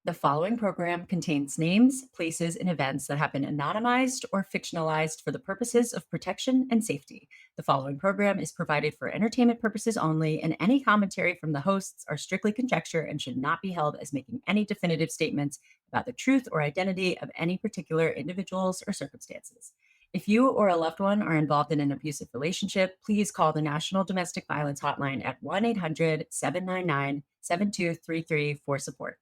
The following program contains names, places, and events that have been anonymized or fictionalized for the purposes of protection and safety. The following program is provided for entertainment purposes only, and any commentary from the hosts are strictly conjecture and should not be held as making any definitive statements about the truth or identity of any particular individuals or circumstances. If you or a loved one are involved in an abusive relationship, please call the National Domestic Violence Hotline at 1-800-799-7233 for support.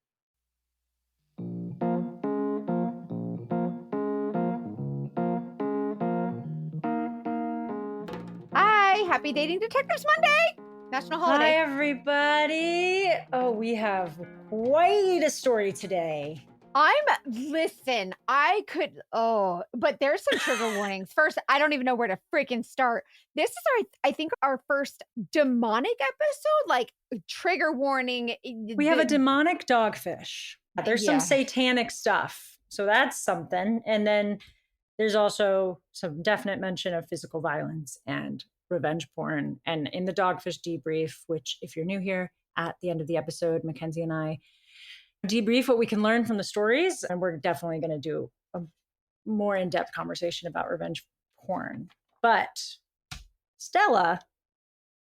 Hi, happy Dating Detectives Monday! National Hi, holiday. everybody. Oh, we have quite a story today. but there's some trigger warnings. First, I don't even know where to freaking start. This is I think our first demonic episode, like trigger warning. We have a demonic dogfish. There's some Yeah. satanic stuff. So that's something. And then there's also some definite mention of physical violence and revenge porn. And in the Dogfish Debrief, which if you're new here, at the end of the episode, Mackenzie and I debrief what we can learn from the stories. And we're definitely going to do a more in-depth conversation about revenge porn. But Stella,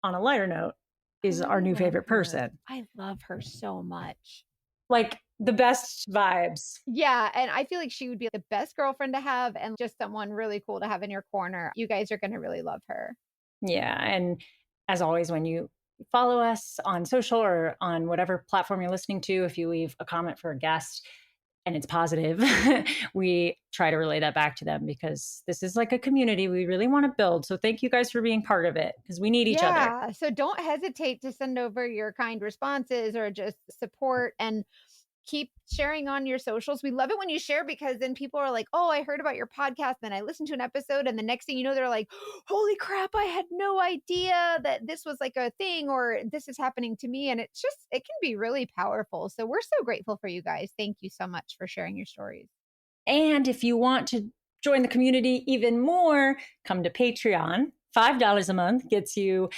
on a lighter note, is our new favorite person. I love her so much. Like the best vibes. Yeah, and I feel like she would be the best girlfriend to have and just someone really cool to have in your corner. You guys are going to really love her. Yeah, and as always, when you follow us on social or on whatever platform you're listening to, if you leave a comment for a guest and it's positive, we try to relay that back to them because this is like a community we really want to build. So thank you guys for being part of it because we need each other. Yeah, so don't hesitate to send over your kind responses or just support and keep sharing on your socials. We love it when you share because then people are like, oh, I heard about your podcast. Then I listened to an episode. And the next thing you know, they're like, holy crap, I had no idea that this was like a thing or this is happening to me. And it can be really powerful. So we're so grateful for you guys. Thank you so much for sharing your stories. And if you want to join the community even more, come to Patreon. $5 a month gets you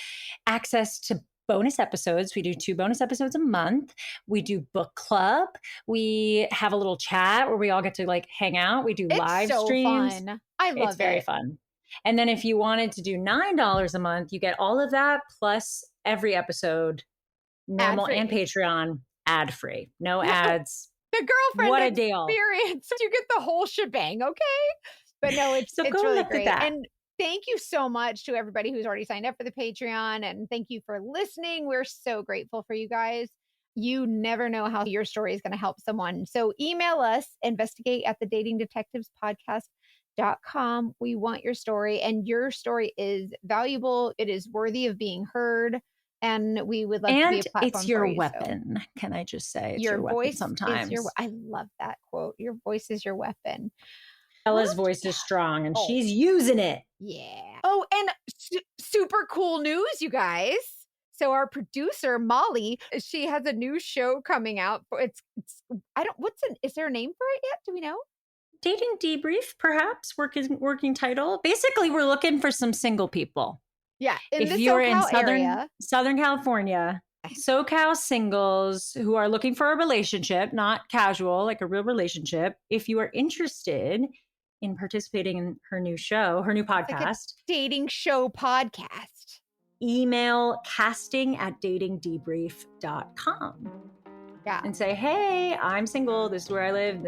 access to bonus episodes. We do 2 bonus episodes a month. We do book club. We have a little chat where we all get to like hang out. We do live streams. Fun. I love it. It's very fun. And then if you wanted to do $9 a month, you get all of that plus every episode, normal and Patreon, ad-free. No ads. The girlfriend what a deal. Experience. You get the whole shebang, okay? But no, it's really great. And thank you so much to everybody who's already signed up for the Patreon. And thank you for listening. We're so grateful for you guys. You never know how your story is going to help someone. So email us, investigate@thedatingdetectivespodcast.com. We want your story, and your story is valuable. It is worthy of being heard. And we would love to be a platform it's your for you, weapon. So. Can I just say it's your voice sometimes? I love that quote. Your voice is your weapon. Stella's voice is strong and she's using it. Yeah. Oh, and super cool news, you guys. So our producer, Molly, she has a new show coming out. Is there a name for it yet? Do we know? Dating Debrief, perhaps, working title. Basically, we're looking for some single people. Yeah. If you're in Southern California, SoCal singles who are looking for a relationship, not casual, like a real relationship. If you are interested in participating in her new show, her new podcast. Like a dating show podcast. Email casting@datingdebrief.com. Yeah. And say, hey, I'm single. This is where I live.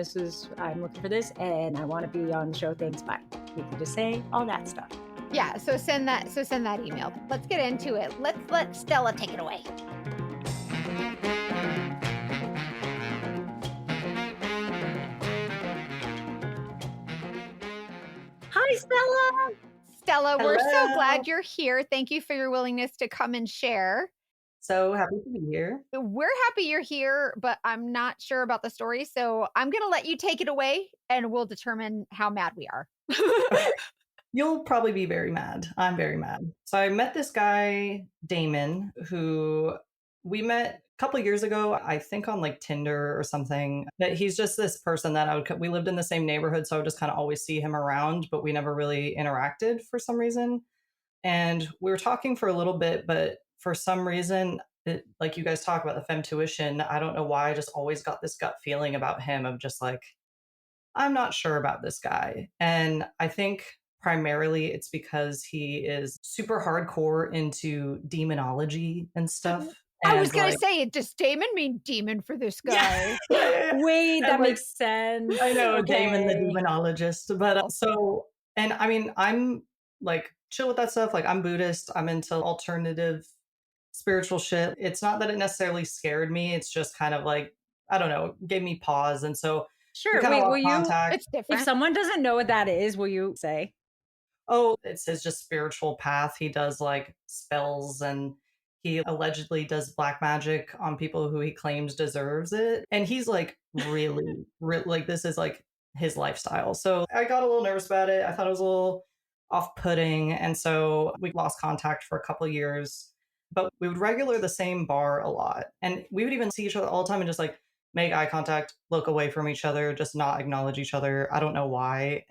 I'm looking for this. And I want to be on the show. Thanks. Bye. You can just say all that stuff. Yeah. So send that email. Let's get into it. Let's let Stella take it away. Hi, Stella. Stella, we're so glad you're here. Thank you for your willingness to come and share. So happy to be here. We're happy you're here, but I'm not sure about the story. So I'm going to let you take it away and we'll determine how mad we are. Okay. You'll probably be very mad. I'm very mad. So I met this guy, Damon, who we met a couple of years ago, I think on like Tinder or something. That he's just this person that we lived in the same neighborhood. So I would just kind of always see him around, but we never really interacted for some reason. And we were talking for a little bit, but for some reason, like you guys talk about the femtuition, I don't know why I just always got this gut feeling about him of just like, I'm not sure about this guy. And I think primarily it's because he is super hardcore into demonology and stuff. I was And gonna like, say, does Damon mean demon for this yeah, guy? yeah, yeah, yeah. Wait, And that like, makes sense. I know Damon the Okay. demonologist, but so, and I mean, I'm like chill with that stuff. Like, I'm Buddhist, I'm into alternative spiritual shit. It's not that it necessarily scared me, it's just kind of like, I don't know, gave me pause. And so we Sure. kind of Wait, will lost you, contact. It's if different. someone doesn't know what that is, will you say? Oh, it's his just spiritual path. He does like spells and he allegedly does black magic on people who he claims deserves it. And he's like really, like this is like his lifestyle. So I got a little nervous about it. I thought it was a little off-putting. And so we lost contact for a couple of years. But we would regular the same bar a lot. And we would even see each other all the time and just like make eye contact, look away from each other, just not acknowledge each other. I don't know why.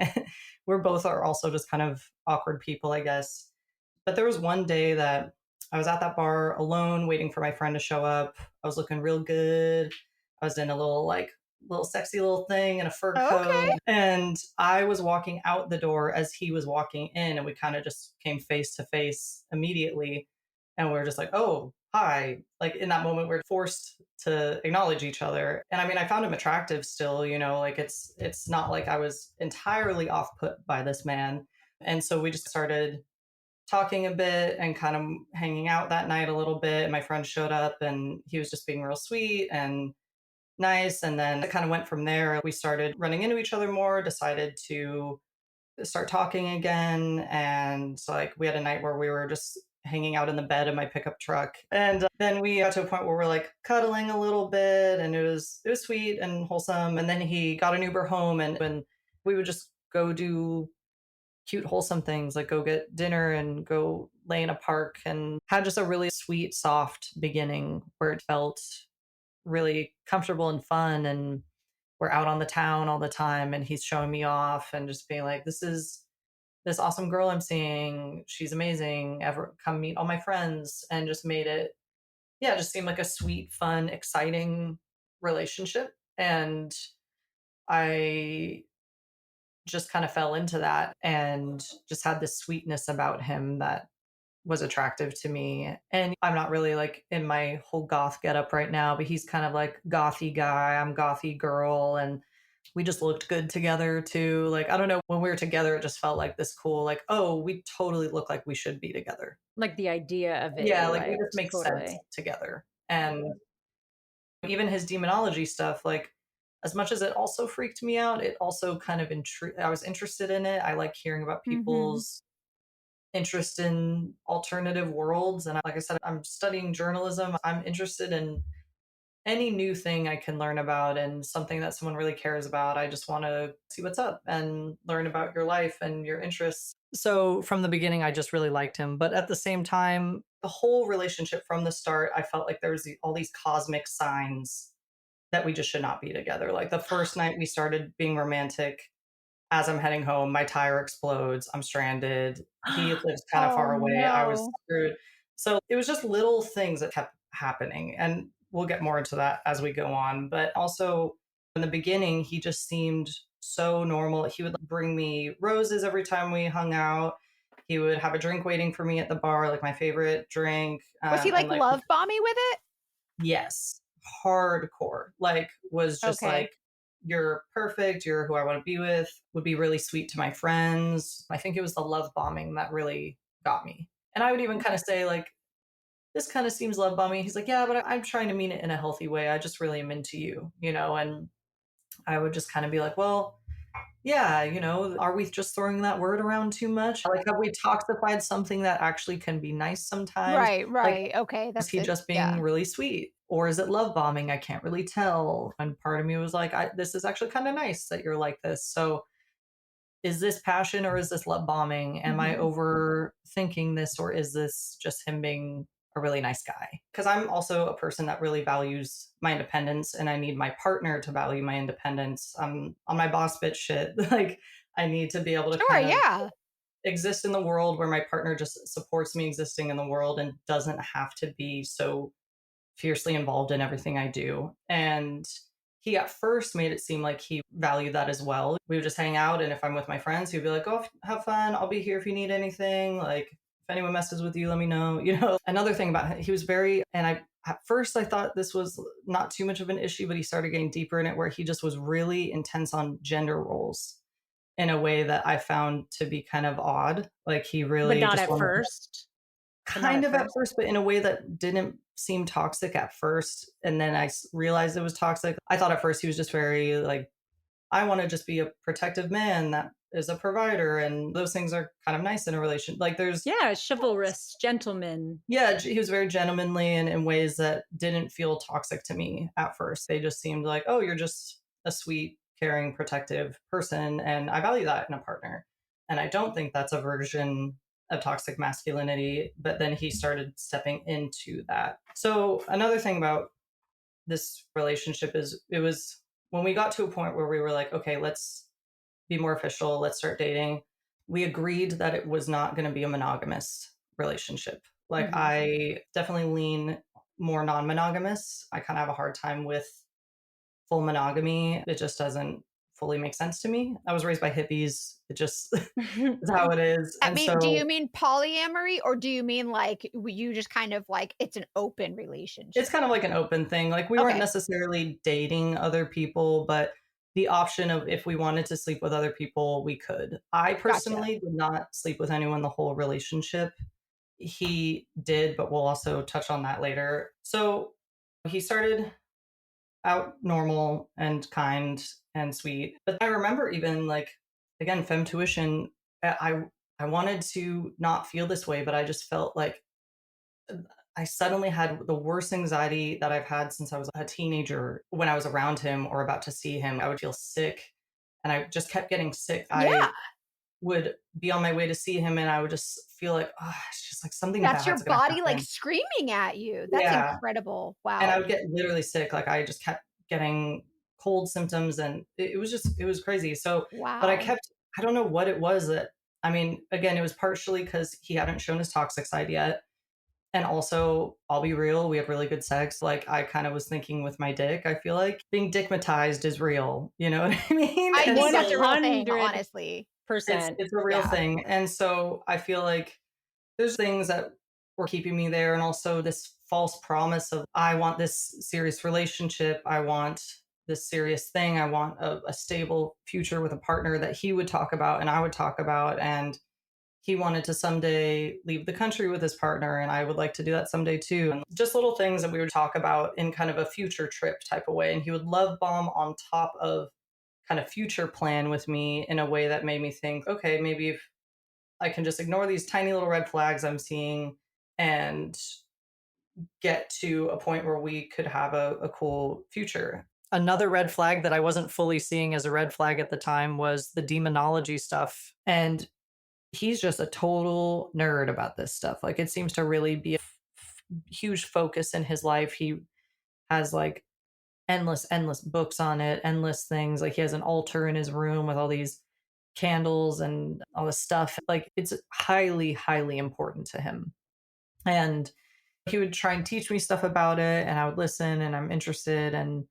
We're both are also just kind of awkward people, I guess. But there was one day that I was at that bar alone, waiting for my friend to show up. I was looking real good. I was in a little sexy little thing in a fur Okay. coat. And I was walking out the door as he was walking in, and we kind of just came face to face immediately. And we are just like, oh, hi. Like in that moment, we're forced to acknowledge each other. And I mean, I found him attractive still, like it's not like I was entirely off put by this man. And so we just started talking a bit and kind of hanging out that night a little bit. And my friend showed up and he was just being real sweet and nice. And then it kind of went from there. We started running into each other more, decided to start talking again. And so, like, we had a night where we were just hanging out in the bed of my pickup truck. And then we got to a point where we're like cuddling a little bit and it was sweet and wholesome. And then he got an Uber home and when we would just go do cute, wholesome things like go get dinner and go lay in a park and had just a really sweet, soft beginning where it felt really comfortable and fun. And we're out on the town all the time and he's showing me off and just being like, this is this awesome girl I'm seeing. She's amazing. Ever come meet all my friends and just made it, yeah, it just seemed like a sweet, fun, exciting relationship. And I just kind of fell into that and just had this sweetness about him that was attractive to me. And I'm not really like in my whole goth getup right now, but he's kind of like gothy guy, I'm gothy girl. And we just looked good together too. Like, I don't know, when we were together, it just felt like this cool, like, oh, we totally look like we should be together. Like the idea of it, Yeah, you like we just liked. make sense Totally. together. And even his demonology stuff, like as much as it also freaked me out, it also kind of I was interested in it. I like hearing about Mhm. people's interest in alternative worlds. And like I said, I'm studying journalism. I'm interested in any new thing I can learn about and something that someone really cares about. I just want to see what's up and learn about your life and your interests. So from the beginning, I just really liked him. But at the same time, the whole relationship from the start, I felt like there was all these cosmic signs that we just should not be together. Like the first night we started being romantic, as I'm heading home, my tire explodes. I'm stranded. He lives kind of Oh far away. I was no. screwed. So it was just little things that kept happening. And we'll get more into that as we go on. But also in the beginning, he just seemed so normal. He would bring me roses every time we hung out. He would have a drink waiting for me at the bar, like my favorite drink. Was he And like like, love bombing with it? yes, hardcore. Like, was just Okay. like, you're perfect. You're who I want to be with. Would be really sweet to my friends. I think it was the love bombing that really got me. And I would even kind Okay. of say, like, this kind of seems love bombing. He's like, yeah, but I'm trying to mean it in a healthy way. I just really am into you. And I would just kind of be like, well, yeah, are we just throwing that word around too much? Like, have we toxified something that actually can be nice sometimes? Right, Like, right. Okay, is that's he it. just being Yeah. really sweet? Or is it love bombing? I can't really tell. And part of me was like, this is actually kind of nice that you're like this. So is this passion or is this love bombing? Am I Mhm. overthinking this or is this just him being a really nice guy? Because I'm also a person that really values my independence and I need my partner to value my independence. I'm on my boss bitch shit. Like, I need to be able to Sure, kind of yeah. exist in the world where my partner just supports me existing in the world and doesn't have to be so fiercely involved in everything I do. And he at first made it seem like he valued that as well. We would just hang out, and if I'm with my friends, he'd be like, "Oh, have fun. I'll be here if you need anything. Like, if anyone messes with you, let me know." Another thing about him, he was very, and at first I thought this was not too much of an issue, but he started getting deeper in it where he just was really intense on gender roles in a way that I found to be kind of odd. Like he But really not just at wanted first. kind of at first, but in a way that didn't seem toxic at first. And then realized it was toxic. I thought at first he was just very like, I want to just be a protective man that is a provider. And those things are kind of nice in a relation. Like there's, Yeah, chivalrous gentleman. yeah, he was very gentlemanly and in ways that didn't feel toxic to me at first. They just seemed like, oh, you're just a sweet, caring, protective person. And I value that in a partner. And I don't think that's a version of toxic masculinity. But then he started stepping into that. So another thing about this relationship is it was when we got to a point where we were like, okay, let's be more official, let's start dating. We agreed that it was not going to be a monogamous relationship. Like I definitely lean more non-monogamous. I kind of have a hard time with full monogamy. It just doesn't fully make sense to me. I was raised by hippies. It just is how it is. I And mean, do so you mean polyamory, or do you mean like you just kind of like it's an open relationship? it's kind of like an open thing. Like we weren't Okay. necessarily dating other people, but the option of if we wanted to sleep with other people, we could. I Gotcha. personally did not sleep with anyone the whole relationship. He did, but we'll also touch on that later. So he started out normal and kind and sweet. But I remember even like again, femtuition, I wanted to not feel this way, but I just felt like I suddenly had the worst anxiety that I've had since I was a teenager. When I was around him or about to see him, I would feel sick and I just kept getting sick. Yeah. I would be on my way to see him and I would just feel like, oh, it's just like something That's your bad's gonna body like happen. screaming at you. That's Yeah. incredible. And I Wow. would get literally sick. Like I just kept getting cold symptoms and it was crazy. So, but Wow. I don't know what it was that, I mean, again, it was partially because he hadn't shown his toxic side yet. And also, I'll be real, we had really good sex. Like I kind of was thinking with my dick, I feel like being dickmatized is real. You know what I mean? I And think that's a so real thing, 100%. honestly. it's a real Yeah. thing. And so I feel like there's things that were keeping me there. And also this false promise of, I want this serious relationship. I want this serious thing. I want a stable future with a partner that he would talk about and I would talk about. And he wanted to someday leave the country with his partner. And I would like to do that someday too. And just little things that we would talk about in kind of a future trip type of way. And he would love bomb on top of kind of future plan with me in a way that made me think, okay, maybe if I can just ignore these tiny little red flags I'm seeing and get to a point where we could have a cool future. Another red flag that I wasn't fully seeing as a red flag at the time was the demonology stuff. And he's just a total nerd about this stuff. Like it seems to really be a huge focus in his life. He has like endless books on it, endless things. Like he has an altar in his room with all these candles and all this stuff. Like it's highly important to him. And he would try and teach me stuff about it and I would listen and I'm interested and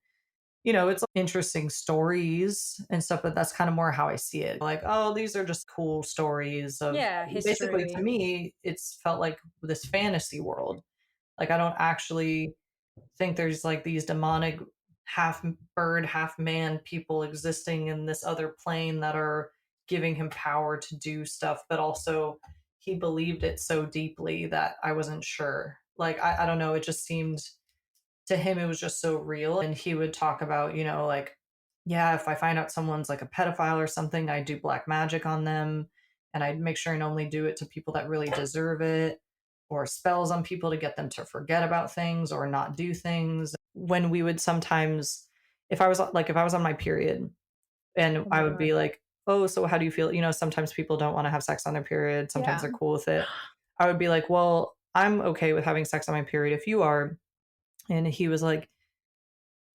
it's interesting stories and stuff, but that's kind of more how I see it. Like, oh, these are just cool stories of basically to history. me, it's felt like this fantasy world. Like I don't actually think there's like these demonic half bird, half man people existing in this other plane that are giving him power to do stuff, but also he believed it so deeply that I wasn't sure. Like, I don't know, it just seemed to him, it was just so real. And he would talk about, like, yeah, if I find out someone's like a pedophile or something, I do black magic on them and I'd make sure and only do it to people that really deserve it, or spells on people to get them to forget about things or not do things. When we would sometimes, if I was on my period and Oh I my would be God. like, oh, so how do you feel? Sometimes people don't want to have sex on their period. Sometimes Yeah. they're cool with it. I would be like, well, I'm okay with having sex on my period if you are. And he was like,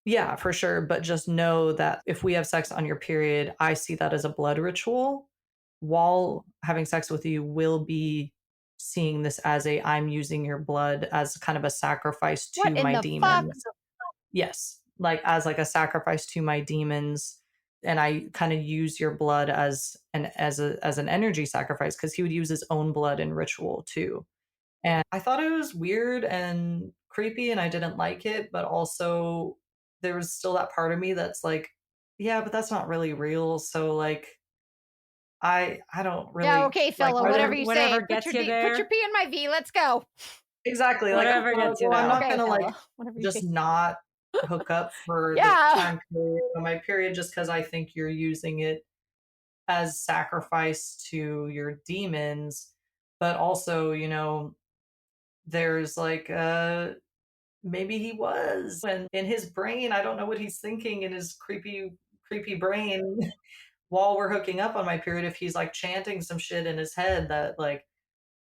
yeah, for sure. But just know that if we have sex on your period, I see that as a blood ritual. While having sex with you will be seeing this as I'm using your blood as kind of a sacrifice What to in my the fuck? demons. Yes, like as like a sacrifice to my demons, and I kind of use your blood as an energy sacrifice because he would use his own blood in ritual too. And I thought it was weird and creepy and I didn't like it, but also there was still that part of me that's like, yeah, but that's not really real. So like I don't Yeah, really okay, like fella, I whatever don't you Whatever say. gets you Put your there. P in my V. Let's go. exactly like I'm Whatever not, gets you well, I'm there. not Okay, gonna like fella, whatever you just say. not hook up for the Yeah. time period of my period just because I think you're using it as sacrifice to your demons. But also, there's like maybe he was. And in his brain, I don't know what he's thinking in his creepy brain while we're hooking up on my period if he's like chanting some shit in his head that like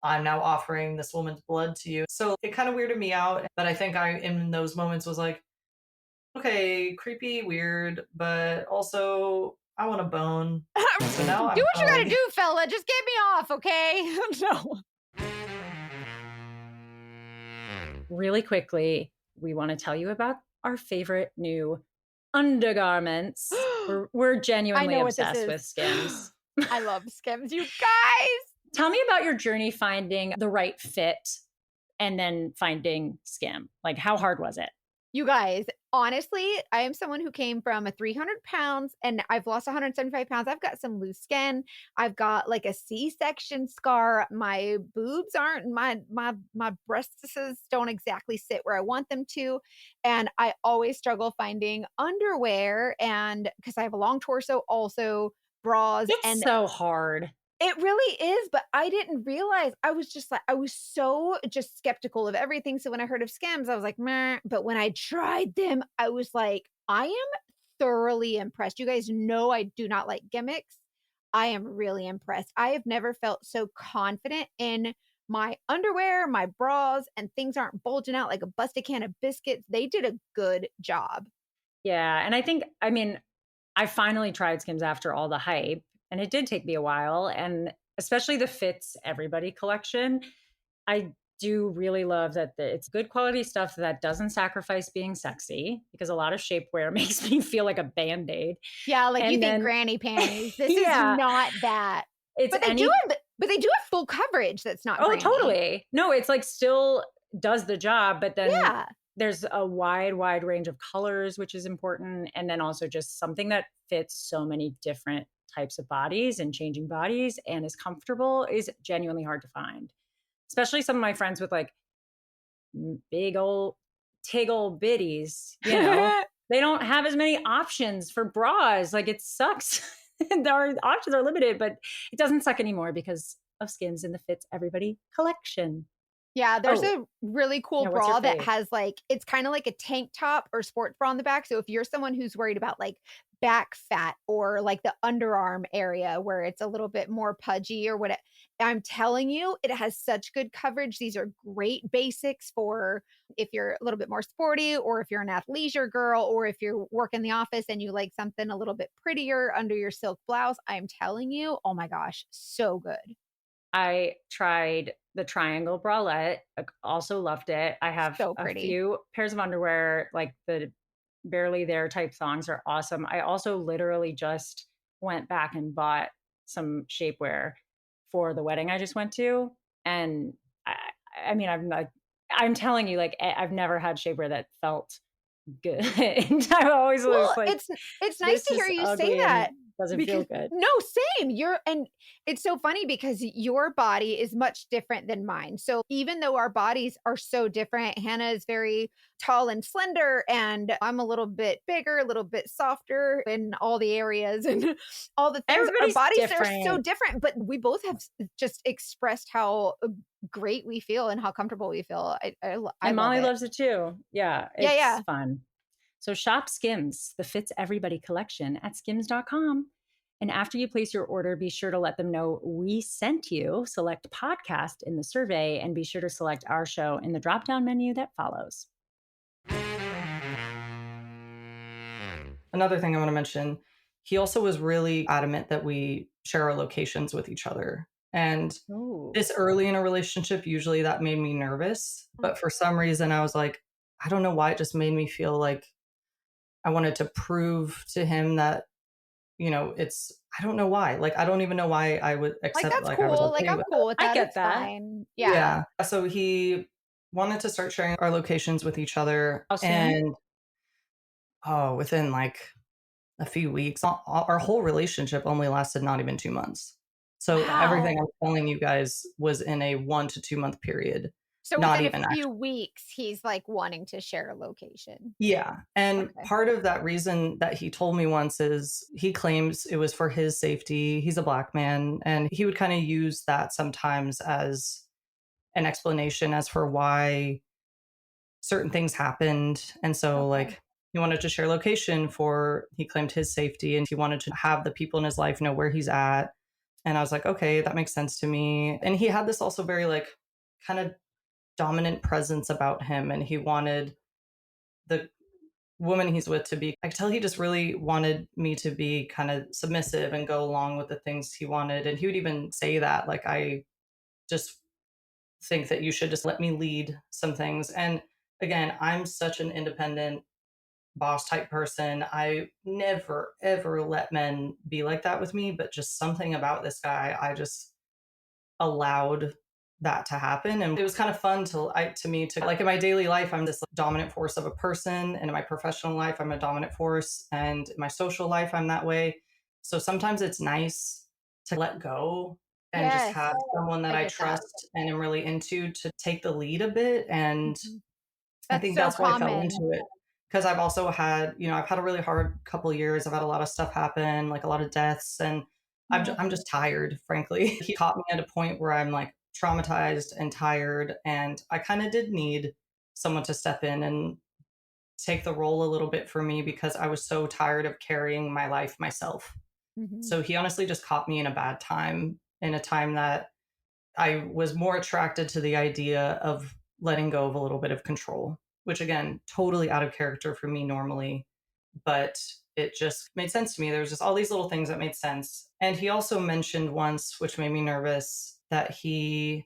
I'm now offering this woman's blood to you. So it kind of weirded me out, but I think I in those moments was like, okay, creepy, weird, but also I want a bone. So now Do I'm what kind you of gotta like do, fella. Just get me off, okay? No. Really quickly, we want to tell you about our favorite new undergarments. We're I genuinely know what this obsessed is. with Skims. I love Skims, you guys. Tell me about your journey finding the right fit and then finding Skim. Like, how hard was it? You guys, honestly, I am someone who came from a 300 pounds and I've lost 175 pounds. I've got some loose skin. I've got like a C-section scar. My boobs aren't my breasts don't exactly sit where I want them to. And I always struggle finding underwear and because I have a long torso, also bras. It's And so hard. it really is, but I didn't realize. I was just like, I was so just skeptical of everything. So when I heard of Skims, I was like, meh. But when I tried them, I was like, I am thoroughly impressed. You guys know I do not like gimmicks. I am really impressed. I have never felt so confident in my underwear, my bras, and things aren't bulging out like a busted can of biscuits. They did a good job. Yeah. And I mean, I finally tried Skims after all the hype, and it did take me a while. And especially the Fits Everybody collection. I do really love that it's good quality stuff that doesn't sacrifice being sexy because a lot of shapewear makes me feel like a band aid. Yeah, like you And think then, granny panties. This is yeah, not that. it's But they do any, have full coverage that's not oh, granny. totally. No, it's like still does the job, but then Yeah. there's a wide range of colors, which is important. And then also just something that fits so many different types of bodies and changing bodies and is comfortable is genuinely hard to find. Especially some of my friends with like big old tiggle bitties, they don't have as many options for bras. Like it sucks. Our options are limited, but it doesn't suck anymore because of Skims in the Fits Everybody collection. Yeah, there's Oh, a really cool yeah, what's your bra that fave? has like it's kind of like a tank top or sports bra on the back. So if you're someone who's worried about like back fat or like the underarm area where it's a little bit more pudgy or what I'm telling you, it has such good coverage. These are great basics for if you're a little bit more sporty or if you're an athleisure girl or if you work in the office and you like something a little bit prettier under your silk blouse. I'm telling you, oh my gosh, so good. I tried the triangle bralette, also loved it. I have So a pretty. few pairs of underwear, like the barely there type thongs are awesome. I also literally just went back and bought some shapewear for the wedding I just went to. And I, I mean, I'm telling you, like, I've never had shapewear that felt good. And I always was Well, like, it's nice this to hear is you say ugly and that doesn't feel because good. no, same. And it's so funny because your body is much different than mine. So even though our bodies are so different, Hannah is very tall and slender, and I'm a little bit bigger, a little bit softer in all the areas and all the things. Our Everybody's bodies are so different. different, but we both have just expressed how great we feel and how comfortable we feel. I And love Molly it. loves it too. Yeah, Yeah, it's yeah. fun. So shop Skims, the Fits Everybody collection at skims.com. And after you place your order, be sure to let them know we sent you. Select podcast in the survey and be sure to select our show in the drop down menu that follows. another thing I want to mention, he also was really adamant that we share our locations with each other. And Ooh. this early in a relationship, usually that made me nervous. But for some reason, I was like, I don't know why it just made me feel like I wanted to prove to him that, it's, I don't know why. Like, I don't even know why I would Like, accept, that's like, I was cool. Like, okay I'm with it. cool with I that. get It's that. fine. Yeah. Yeah. So he wanted to start sharing our locations with each other. How soon? And, oh, within like a few weeks, our whole relationship only lasted not even 2 months. So everything Wow. I'm telling you guys was in a 1 to 2 month period, So not within a even few actually. weeks, he's like wanting to share a location. Yeah. And Okay. part of that reason that he told me once is he claims it was for his safety. He's a black man, and he would kind of use that sometimes as an explanation as for why certain things happened. And so, Okay. like, he wanted to share location for, he claimed, his safety, and he wanted to have the people in his life know where he's at. And I was like, okay, that makes sense to me. And he had this also very, like, kind of dominant presence about him. And he wanted the woman he's with to be, I could tell he just really wanted me to be kind of submissive and go along with the things he wanted. And he would even say that, like, I just think that you should just let me lead some things. And again, I'm such an independent boss type person. I never, ever let men be like that with me, but just something about this guy, I just allowed that to happen. And it was kind of fun to me to, like, in my daily life, I'm this dominant force of a person. And in my professional life, I'm a dominant force. And in my social life, I'm that way. So sometimes it's nice to let go and just Yes. have someone that I I get that. trust and am really into to take the lead a bit. And Mhm. I That's think so that's why I fell common. into it. Because I've also had, I've had a really hard couple of years. I've had a lot of stuff happen, like a lot of deaths, and I'm Mhm. just tired, frankly. He caught me at a point where I'm like traumatized and tired, and I kind of did need someone to step in and take the role a little bit for me because I was so tired of carrying my life myself. Mhm. So he honestly just caught me in a bad time, in a time that I was more attracted to the idea of letting go of a little bit of control, which again, totally out of character for me normally, but it just made sense to me. There was just all these little things that made sense. And he also mentioned once, which made me nervous, that he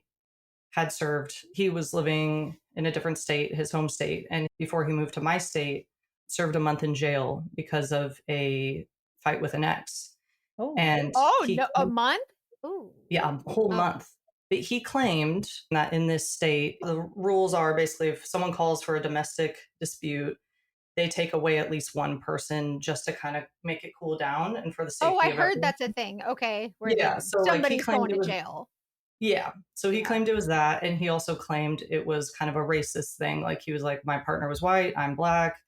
was living in a different state, his home state, and before he moved to my state, served a month in jail because of a fight with an ex. Oh. And Oh, he, no, a month? Ooh. yeah, a whole Oh. month. But he claimed that in this state, the rules are basically if someone calls for a domestic dispute, they take away at least one person just to kind of make it cool down and for the Oh, I safety of heard everyone. that's a thing. Okay, where Yeah. the So like he somebody's claimed going it to was, jail. yeah. So he Yeah. claimed it was that. And he also claimed it was kind of a racist thing. Like he was like, my partner was white, I'm black.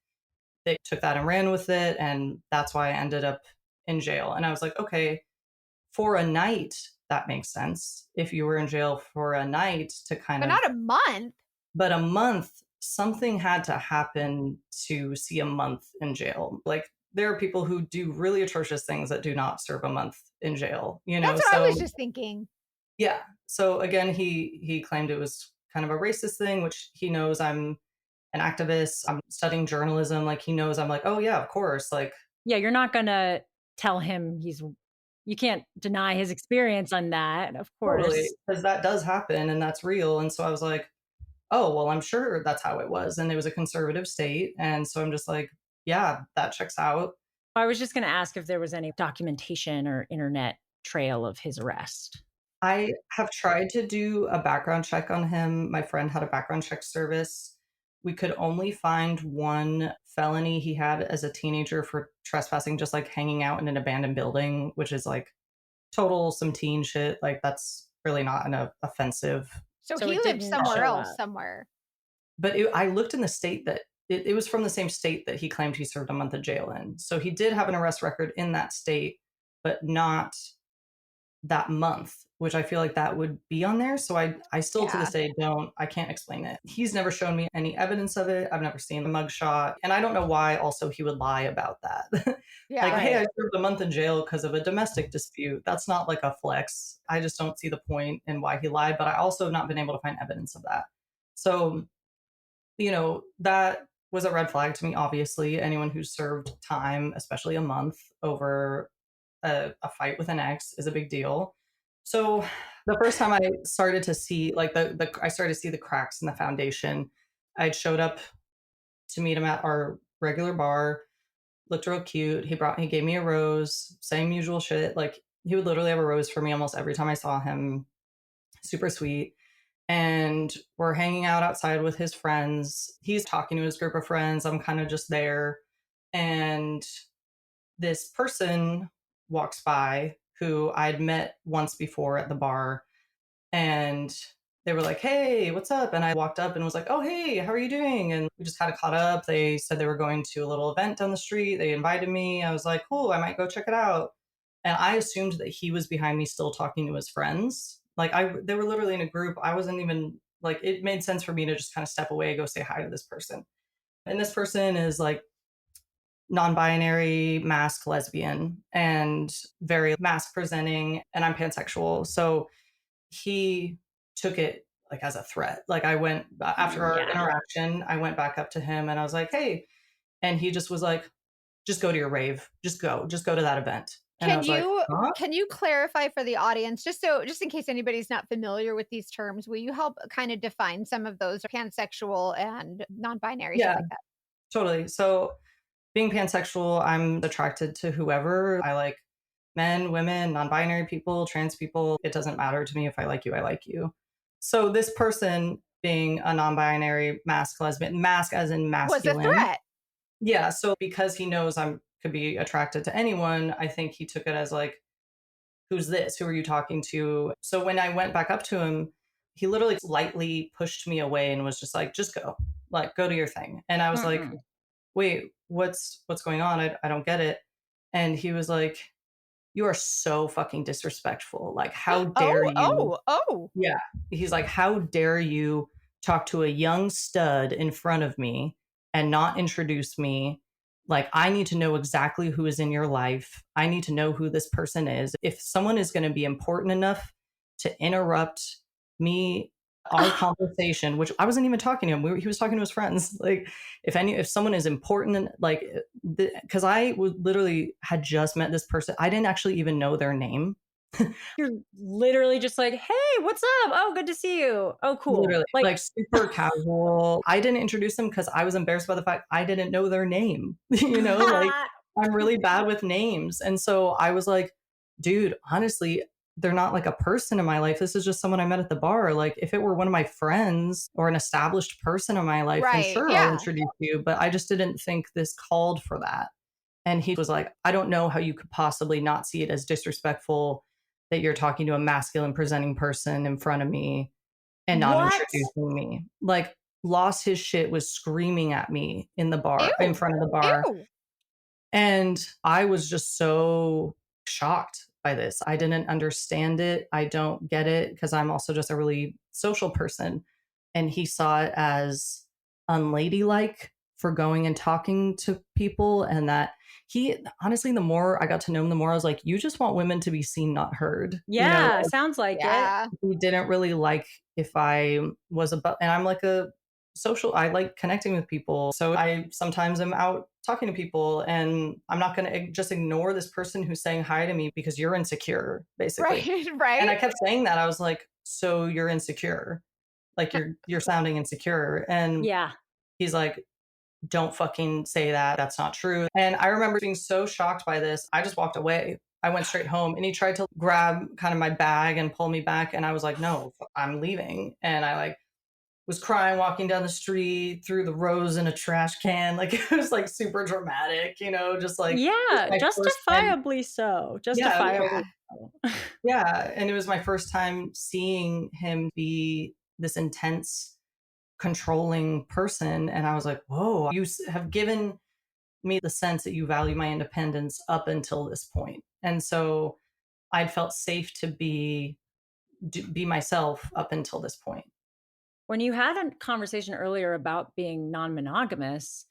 They took that and ran with it. And that's why I ended up in jail. And I was like, okay, for a night, that makes sense. If you were in jail for a night to kind But of, not a month. but a month, something had to happen to see a month in jail. Like there are people who do really atrocious things that do not serve a month in jail, That's what I So was just thinking. yeah. So again, he claimed it was kind of a racist thing, which he knows I'm an activist. I'm studying journalism. Like he knows I'm like, oh yeah, of course. Like Yeah, you're not gonna tell him you can't deny his experience on that, of totally, course. because that does happen and that's real. And so I was like, oh, well, I'm sure that's how it was. And it was a conservative state. And so I'm just like, yeah, that checks out. I was just gonna ask if there was any documentation or internet trail of his arrest. I have tried to do a background check on him. My friend had a background check service. We could only find one felony he had as a teenager for trespassing, just like hanging out in an abandoned building, which is like total some teen shit. Like that's really not an offensive. So So he it lived didn't somewhere show else up. somewhere. But I looked in the state that it was from the same state that he claimed he served a month of jail in. So he did have an arrest record in that state, but not that month, which I feel like that would be on there. So I still to Yeah. this day I can't explain it. He's never shown me any evidence of it. I've never seen the mugshot. And I don't know why also he would lie about that. Like, Yeah. hey, I Right. served a month in jail because of a domestic dispute. That's not like a flex. I just don't see the point in why he lied. But I also have not been able to find evidence of that. So, that was a red flag to me, obviously. Anyone who served time, especially a month over a fight with an ex, is a big deal. So The first time I started to see like I started to see the cracks in the foundation, I'd showed up to meet him at our regular bar, looked real cute. He gave me a rose, same usual shit. Like he would literally have a rose for me almost every time I saw him. Super sweet. And we're hanging out outside with his friends. He's talking to his group of friends. I'm kind of just there. And this person walks by who I'd met once before at the bar. And they were like, "Hey, what's up?" And I walked up and was like, "Oh, hey, how are you doing?" And we just kind of caught up. They said they were going to a little event down the street. They invited me. I was like, "Cool, I might go check it out." And I assumed that he was behind me still talking to his friends. Like they were literally in a group. I wasn't even like, it made sense for me to just kind of step away, go say hi to this person. And this person is like non-binary, mask lesbian, and very mask presenting, and I'm pansexual. So he took it like as a threat. Like I went after our interaction, I went back up to him and I was like, "Hey," and he just was like, "Just go to your rave. Just go to that event." And I was like, "Huh?" Can you clarify for the audience, just in case anybody's not familiar with these terms, will you help kind of define some of those pansexual and non-binary stuff Yeah, like that? totally. So being pansexual, I'm attracted to whoever. I like men, women, non-binary people, trans people. It doesn't matter to me. If I like you, I like you. So this person being a non-binary mask lesbian, mask as in Was a masculine. threat. Yeah. So because he knows I'm could be attracted to anyone, I think he took it as like, "Who's this? Who are you talking to?" So when I went back up to him, he literally lightly pushed me away and was just like, "Just go, like, go to your thing." And I was like, Mm-mm. "Wait, what's going on? I don't get it." And he was like, "You are so fucking disrespectful. Like, how dare you?" Oh. Yeah. He's like, "How dare you talk to a young stud in front of me and not introduce me? Like, I need to know exactly who is in your life. I need to know who this person is. If someone is going to be important enough to interrupt me, our conversation," which I wasn't even talking to him. He was talking to his friends. Like, if someone is important, like, because I would literally had just met this person. I didn't actually even know their name. You're literally just like, "Hey, what's up? Oh, good to see you. Oh, cool." Literally, Like, like super casual. I didn't introduce them because I was embarrassed by the fact I didn't know their name. Like I'm really bad with names. And so I was like, "Dude, honestly, they're not like a person in my life. This is just someone I met at the bar. Like if it were one of my friends or an established person in my life, then Right. sure, I'll Yeah. introduce you." But I just didn't think this called for that. And he was like, "I don't know how you could possibly not see it as disrespectful that you're talking to a masculine presenting person in front of me and not what? introducing me." Like, lost his shit, was screaming at me in the bar, in Ew. front of the bar. Ew. And I was just so shocked by this. I didn't understand it. I don't get it because I'm also just a really social person. And he saw it as unladylike for going and talking to people. And that he, honestly, the more I got to know him, the more I was like, "You just want women to be seen, not heard." Yeah, sounds like it. Yeah. He didn't really like if I was about, and I'm like a social, I like connecting with people. So I sometimes am out talking to people and I'm not going to just ignore this person who's saying hi to me because you're insecure, basically. Right. And I Right. kept saying that. I was like, "So you're insecure. Like you're sounding insecure." And Yeah. he's like, "Don't fucking say that. That's not true." And I remember being so shocked by this. I just walked away. I went straight home and he tried to grab kind of my bag and pull me back. And I was like, "No, I'm leaving." And I like was crying walking down the street, threw the rose in a trash can. Like it was like super dramatic, just like it was Yeah, my first time. justifiably so. Yeah, Justifiably so. yeah. And it was my first time seeing him be this intense, controlling person. And I was like, "Whoa, you have given me the sense that you value my independence up until this point." And so I'd felt safe to be myself up until this point. When you had a conversation earlier about being non-monogamous,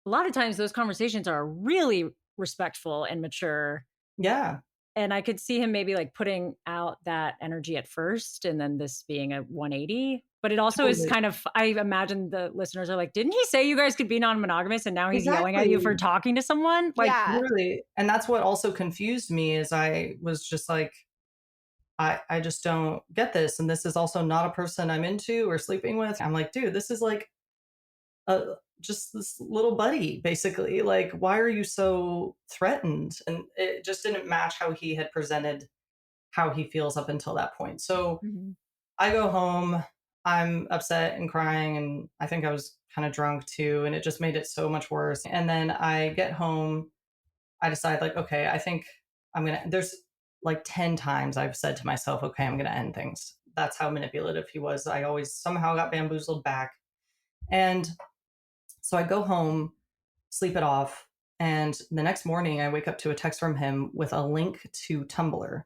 a lot of times those conversations are really respectful and mature. Yeah. And I could see him maybe like putting out that energy at first and then this being a 180. But it also is Totally. kind of, I imagine the listeners are like, didn't he say you guys could be non-monogamous and now he's yelling at you for Exactly. talking to someone? Like, Yeah. Literally. And that's what also confused me is I was just like, I just don't get this. And this is also not a person I'm into or sleeping with. I'm like, dude, this is like just this little buddy, basically. Like, why are you so threatened? And it just didn't match how he had presented how he feels up until that point. So Mhm. I go home, I'm upset and crying, and I think I was kind of drunk too, and it just made it so much worse. And then I get home, I decide, like, okay, I think there's like 10 times I've said to myself, okay, I'm gonna end things. That's how manipulative he was. I always somehow got bamboozled back. And so I go home, sleep it off, and the next morning I wake up to a text from him with a link to Tumblr,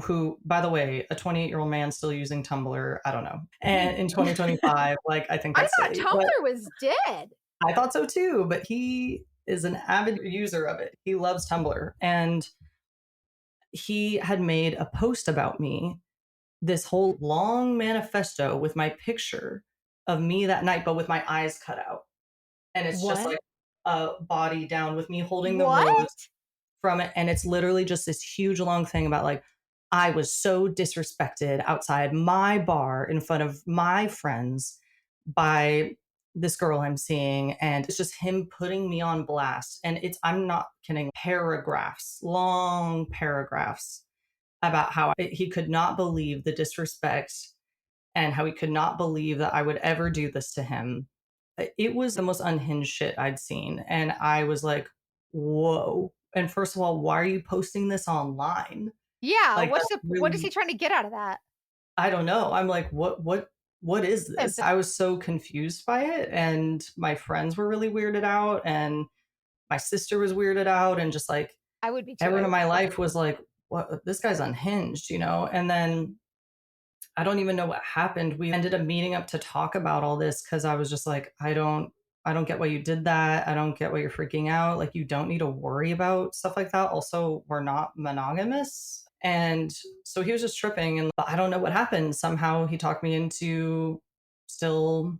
who, by the way, a 28-year-old man still using Tumblr, I don't know. And in 2025, like, I think I that's thought silly. But Tumblr was dead. I thought so too, but he is an avid user of it. He loves Tumblr. And he had made a post about me, this whole long manifesto with my picture of me that night, but with my eyes cut out. And it's just What? like a body down with me holding the rose What? from it. And it's literally just this huge long thing about, like, I was so disrespected outside my bar in front of my friends by this girl I'm seeing. And it's just him putting me on blast. And I'm not kidding, paragraphs, long paragraphs about how he could not believe the disrespect and how he could not believe that I would ever do this to him. It was the most unhinged shit I'd seen. And I was like, whoa. And first of all, why are you posting this online? Yeah, Like, that's what is he really, trying to get out of that? I don't know. I'm like, what is this? I was so confused by it. And my friends were really weirded out. And my sister was weirded out. And just like I would be too. everyone in my life was like, what, this guy's unhinged, you know? And then I don't even know what happened. We ended up meeting up to talk about all this because I was just like, I don't get why you did that. I don't get why you're freaking out. Like, you don't need to worry about stuff like that. Also, we're not monogamous. And so he was just tripping, and I don't know what happened. Somehow he talked me into still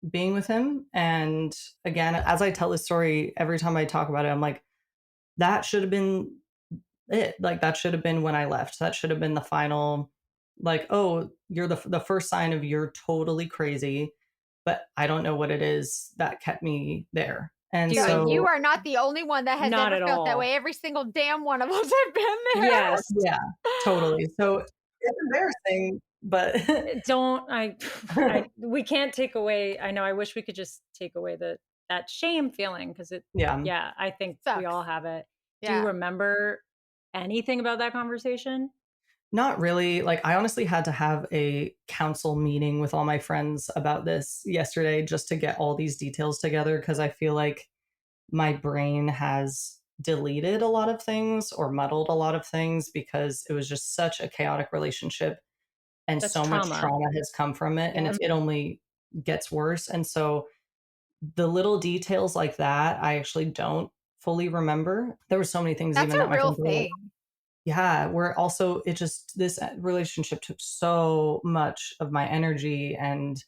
being with him. And again, as I tell this story, every time I talk about it, I'm like, that should have been it. Like, that should have been when I left. That should have been the final, like, oh, you're the first sign of you're totally crazy, but I don't know what it is that kept me there. And Dude, so you are not the only one that has Not ever at felt that all. way. Every single damn one of us have been there. Yes. yeah, totally. So it's embarrassing, but We can't take away. I know. I wish we could just take away that shame feeling because yeah. yeah, I think we Sucks. all have it. Do Yeah. you remember anything about that conversation? Not really. Like, I honestly had to have a council meeting with all my friends about this yesterday just to get all these details together, because I feel like my brain has deleted a lot of things or muddled a lot of things because it was just such a chaotic relationship, and That's so much trauma. trauma has come from it, and Yeah. it only gets worse. And so the little details like that, I actually don't fully remember. There were so many things That's even that a my real friends were like, thing. yeah, where also it just, this relationship took so much of my energy and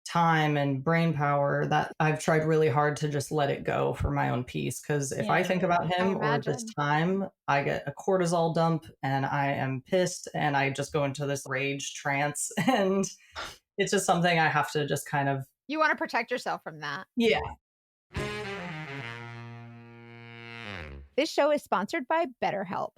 time and brain power that I've tried really hard to just let it go for my own peace. Because if I Yeah. think about I him or this imagine. time, I get a cortisol dump and I am pissed and I just go into this rage trance. And it's just something I have to just kind of, You want to protect yourself from that. yeah. This show is sponsored by BetterHelp.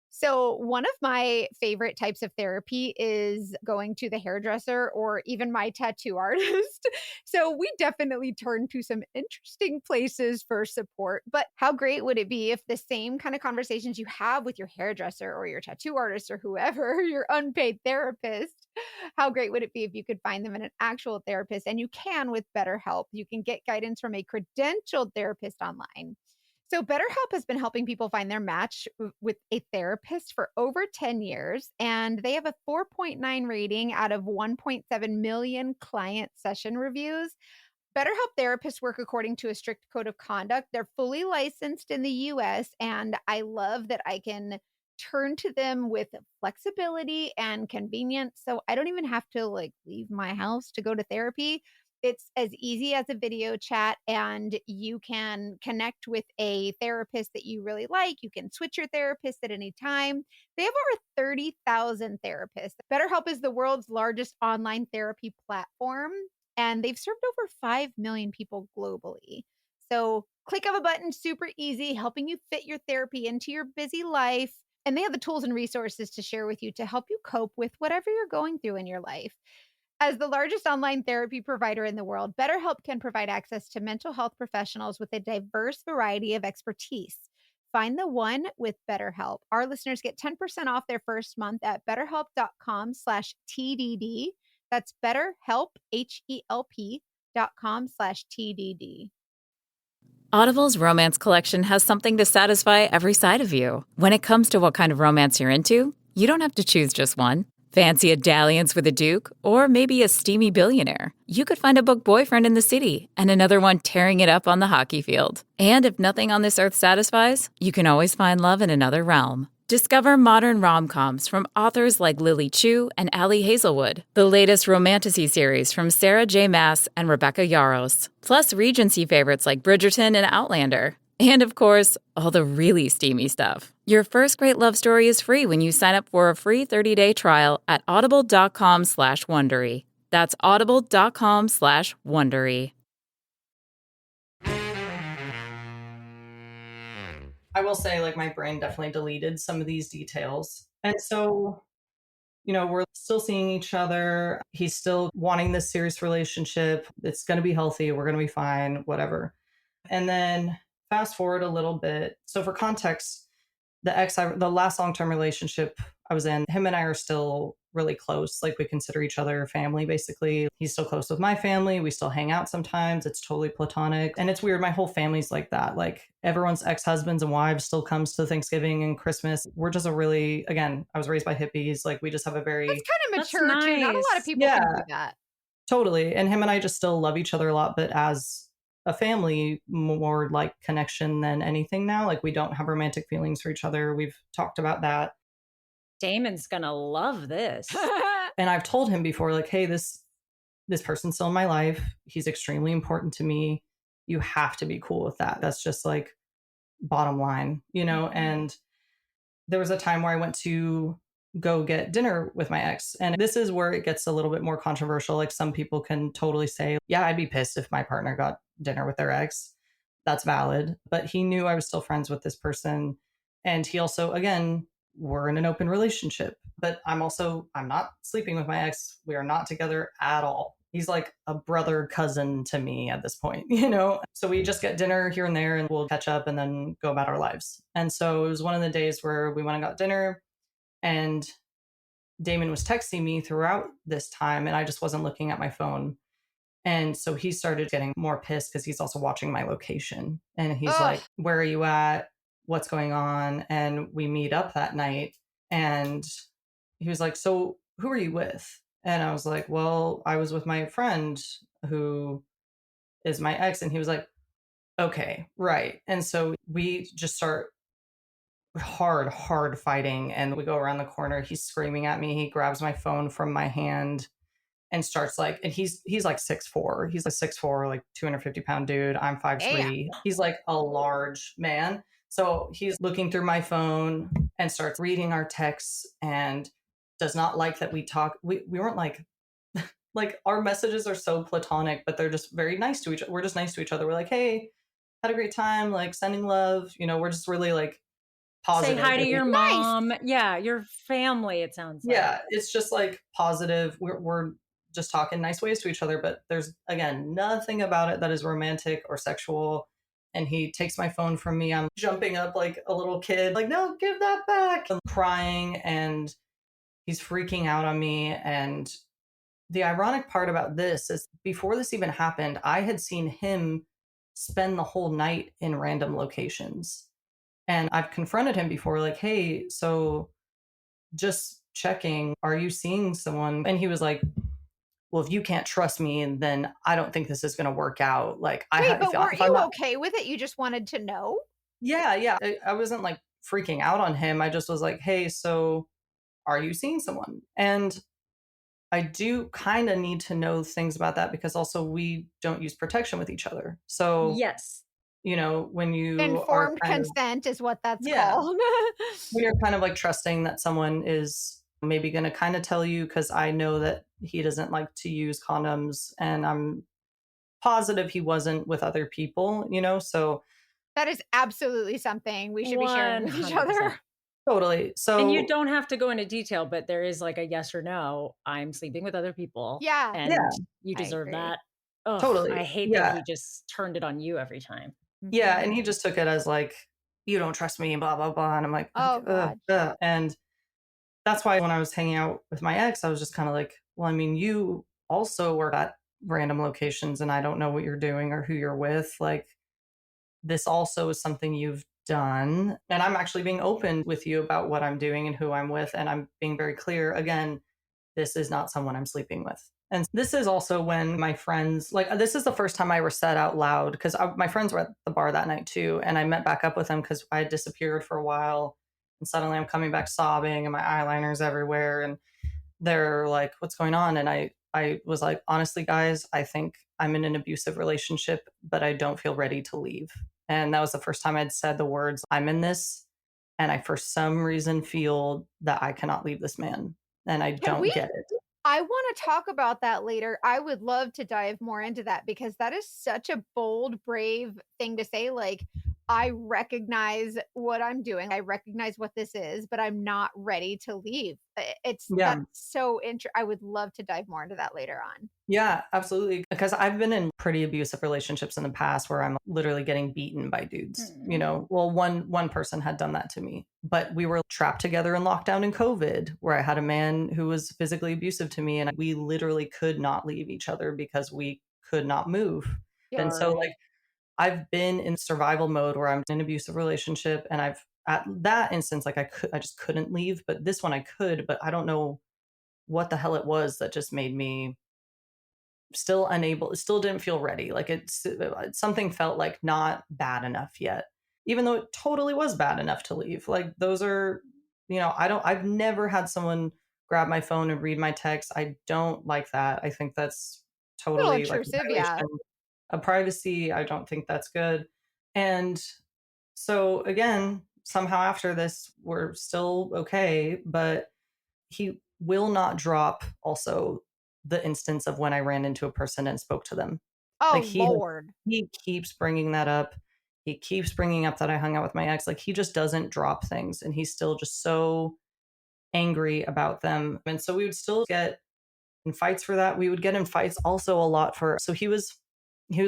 So, one of my favorite types of therapy is going to the hairdresser or even my tattoo artist. So, we definitely turn to some interesting places for support. But how great would it be if the same kind of conversations you have with your hairdresser or your tattoo artist or whoever, your unpaid therapist, how great would it be if you could find them in an actual therapist? And you can with BetterHelp. You can get guidance from a credentialed therapist online. So, BetterHelp has been helping people find their match with a therapist for over 10 years, and they have a 4.9 rating out of 1.7 million client session reviews. BetterHelp therapists work according to a strict code of conduct. They're fully licensed in the US, and I love that I can turn to them with flexibility and convenience. So I don't even have to like leave my house to go to therapy. It's as easy as a video chat, and you can connect with a therapist that you really like. You can switch your therapist at any time. They have over 30,000 therapists. BetterHelp is the world's largest online therapy platform, and they've served over 5 million people globally. So, click of a button, super easy, helping you fit your therapy into your busy life. And they have the tools and resources to share with you to help you cope with whatever you're going through in your life. As the largest online therapy provider in the world, BetterHelp can provide access to mental health professionals with a diverse variety of expertise. Find the one with BetterHelp. Our listeners get 10% off their first month at betterhelp.com/TDD. That's BetterHelp, HELP.com/TDD. Audible's romance collection has something to satisfy every side of you. When it comes to what kind of romance you're into, you don't have to choose just one. Fancy a dalliance with a duke, or maybe a steamy billionaire? You could find a book boyfriend in the city and another one tearing it up on the hockey field. And if nothing on this earth satisfies, you can always find love in another realm. Discover modern rom-coms from authors like Lily Chu and Ali Hazelwood, the latest romantasy series from Sarah J. Maas and Rebecca Yarros, plus Regency favorites like Bridgerton and Outlander. And of course, all the really steamy stuff. Your first great love story is free when you sign up for a free 30-day trial at audible.com/Wondery. That's audible.com/Wondery. I will say, like, my brain definitely deleted some of these details. And so, we're still seeing each other. He's still wanting this serious relationship. It's going to be healthy. We're going to be fine, whatever. And then fast forward a little bit. So, for context, the last long-term relationship I was in, him and I are still really close. Like, we consider each other family, basically. He's still close with my family. We still hang out sometimes. It's totally platonic. And it's weird. My whole family's like that. Like, everyone's ex-husbands and wives still comes to Thanksgiving and Christmas. We're just again, I was raised by hippies. Like, we just have a very, That's kind of That's mature too. Not a lot of nice. people can Yeah. do that. totally. And him and I just still love each other a lot, but as a family, more like connection than anything now. Like, we don't have romantic feelings for each other. We've talked about that. Damon's gonna love this. And I've told him before, like, hey, this person's still in my life. He's extremely important to me. You have to be cool with that. That's just like bottom line, And there was a time where I went to go get dinner with my ex. And this is where it gets a little bit more controversial. Like, some people can totally say, yeah, I'd be pissed if my partner got dinner with their ex. That's valid. But he knew I was still friends with this person. And he also, again, we're in an open relationship. But I'm not sleeping with my ex. We are not together at all. He's like a brother cousin to me at this point, So we just get dinner here and there and we'll catch up and then go about our lives. And so it was one of the days where we went and got dinner, and Damon was texting me throughout this time and I just wasn't looking at my phone. And so he started getting more pissed because he's also watching my location. And he's like, where are you at? What's going on? And we meet up that night. And he was like, so who are you with? And I was like, well, I was with my friend who is my ex. And he was like, okay, right. And so we just start hard fighting. And we go around the corner. He's screaming at me. He grabs my phone from my hand and starts like, and he's like 6'4". He's a 6'4", like 250-pound dude. I'm 5'3". He's like a large man. So he's looking through my phone and starts reading our texts and does not like that we talk. We weren't like our messages are so platonic, but they're just very nice to each other. We're just nice to each other. We're like, hey, had a great time, like sending love. We're just really like positive. Say hi to your mom. Yeah, your family, it sounds like. Yeah, it's just like positive. We're just talking nice ways to each other, but there's, again, nothing about it that is romantic or sexual. And he takes my phone from me. I'm jumping up like a little kid, like, no, give that back. I'm crying and he's freaking out on me. And the ironic part about this is before this even happened, I had seen him spend the whole night in random locations. And I've confronted him before, like, hey, so just checking, are you seeing someone? And he was like, well, if you can't trust me, then I don't think this is going to work out. Like, but weren't you okay with it? You just wanted to know? Yeah. I wasn't like freaking out on him. I just was like, hey, so are you seeing someone? And I do kind of need to know things about that because also we don't use protection with each other. So, Yes. when you are Informed kind of, consent is what that's yeah, called. when you're kind of like trusting that someone is maybe going to kind of tell you, because I know that he doesn't like to use condoms and I'm positive he wasn't with other people, so That is absolutely something we should be sharing with each 100%. other. totally. And you So, don't have to go into detail, but there is like a yes or no. I'm sleeping with other people. Yeah, And yeah, you I deserve agree. that. Ugh, totally. I hate that Yeah. he just turned it on you every time. Yeah. Mhm. And he just took it as like, you don't trust me, blah, blah, blah. And I'm like, Oh ugh, God. ugh. And that's why when I was hanging out with my ex, I was just kind of like, well, I mean, you also were at random locations and I don't know what you're doing or who you're with. Like, this also is something you've done. And I'm actually being open with you about what I'm doing and who I'm with. And I'm being very clear again, this is not someone I'm sleeping with. And this is also when my friends, like, this is the first time I ever said out loud, because my friends were at the bar that night too. And I met back up with them because I had disappeared for a while. And suddenly I'm coming back sobbing and my eyeliner's everywhere. And they're like, what's going on? And I was like, honestly, guys, I think I'm in an abusive relationship, but I don't feel ready to leave. And that was the first time I'd said the words, I'm in this. And I, for some reason, feel that I cannot leave this man. And I Can don't we get it. I want to talk about that later. I would love to dive more into that because that is such a bold, brave thing to say. Like, I recognize what I'm doing. I recognize what this is, but I'm not ready to leave. It's Yeah. that's so interesting. I would love to dive more into that later on. Yeah, absolutely. Because I've been in pretty abusive relationships in the past where I'm literally getting beaten by dudes. Well, one person had done that to me, but we were trapped together in lockdown in COVID, where I had a man who was physically abusive to me, and we literally could not leave each other because we could not move. And so, Sorry. like, I've been in survival mode where I'm in an abusive relationship, and I've at that instance, like, I just couldn't leave, but this one I could, but I don't know what the hell it was that just made me still unable, still didn't feel ready. Like, something felt like not bad enough yet, even though it totally was bad enough to leave. Like, those are, I've never had someone grab my phone and read my text. I don't like that. I think that's A little totally like a intrusive, yeah. violation of privacy. I don't think that's good. And so again, somehow after this, we're still okay, but he will not drop also the instance of when I ran into a person and spoke to them. Like, Oh Lord. he keeps bringing that up. He keeps bringing up that I hung out with my ex. Like, he just doesn't drop things, and he's still just so angry about them. And so we would still get in fights for that. We would get in fights also a lot for, so he was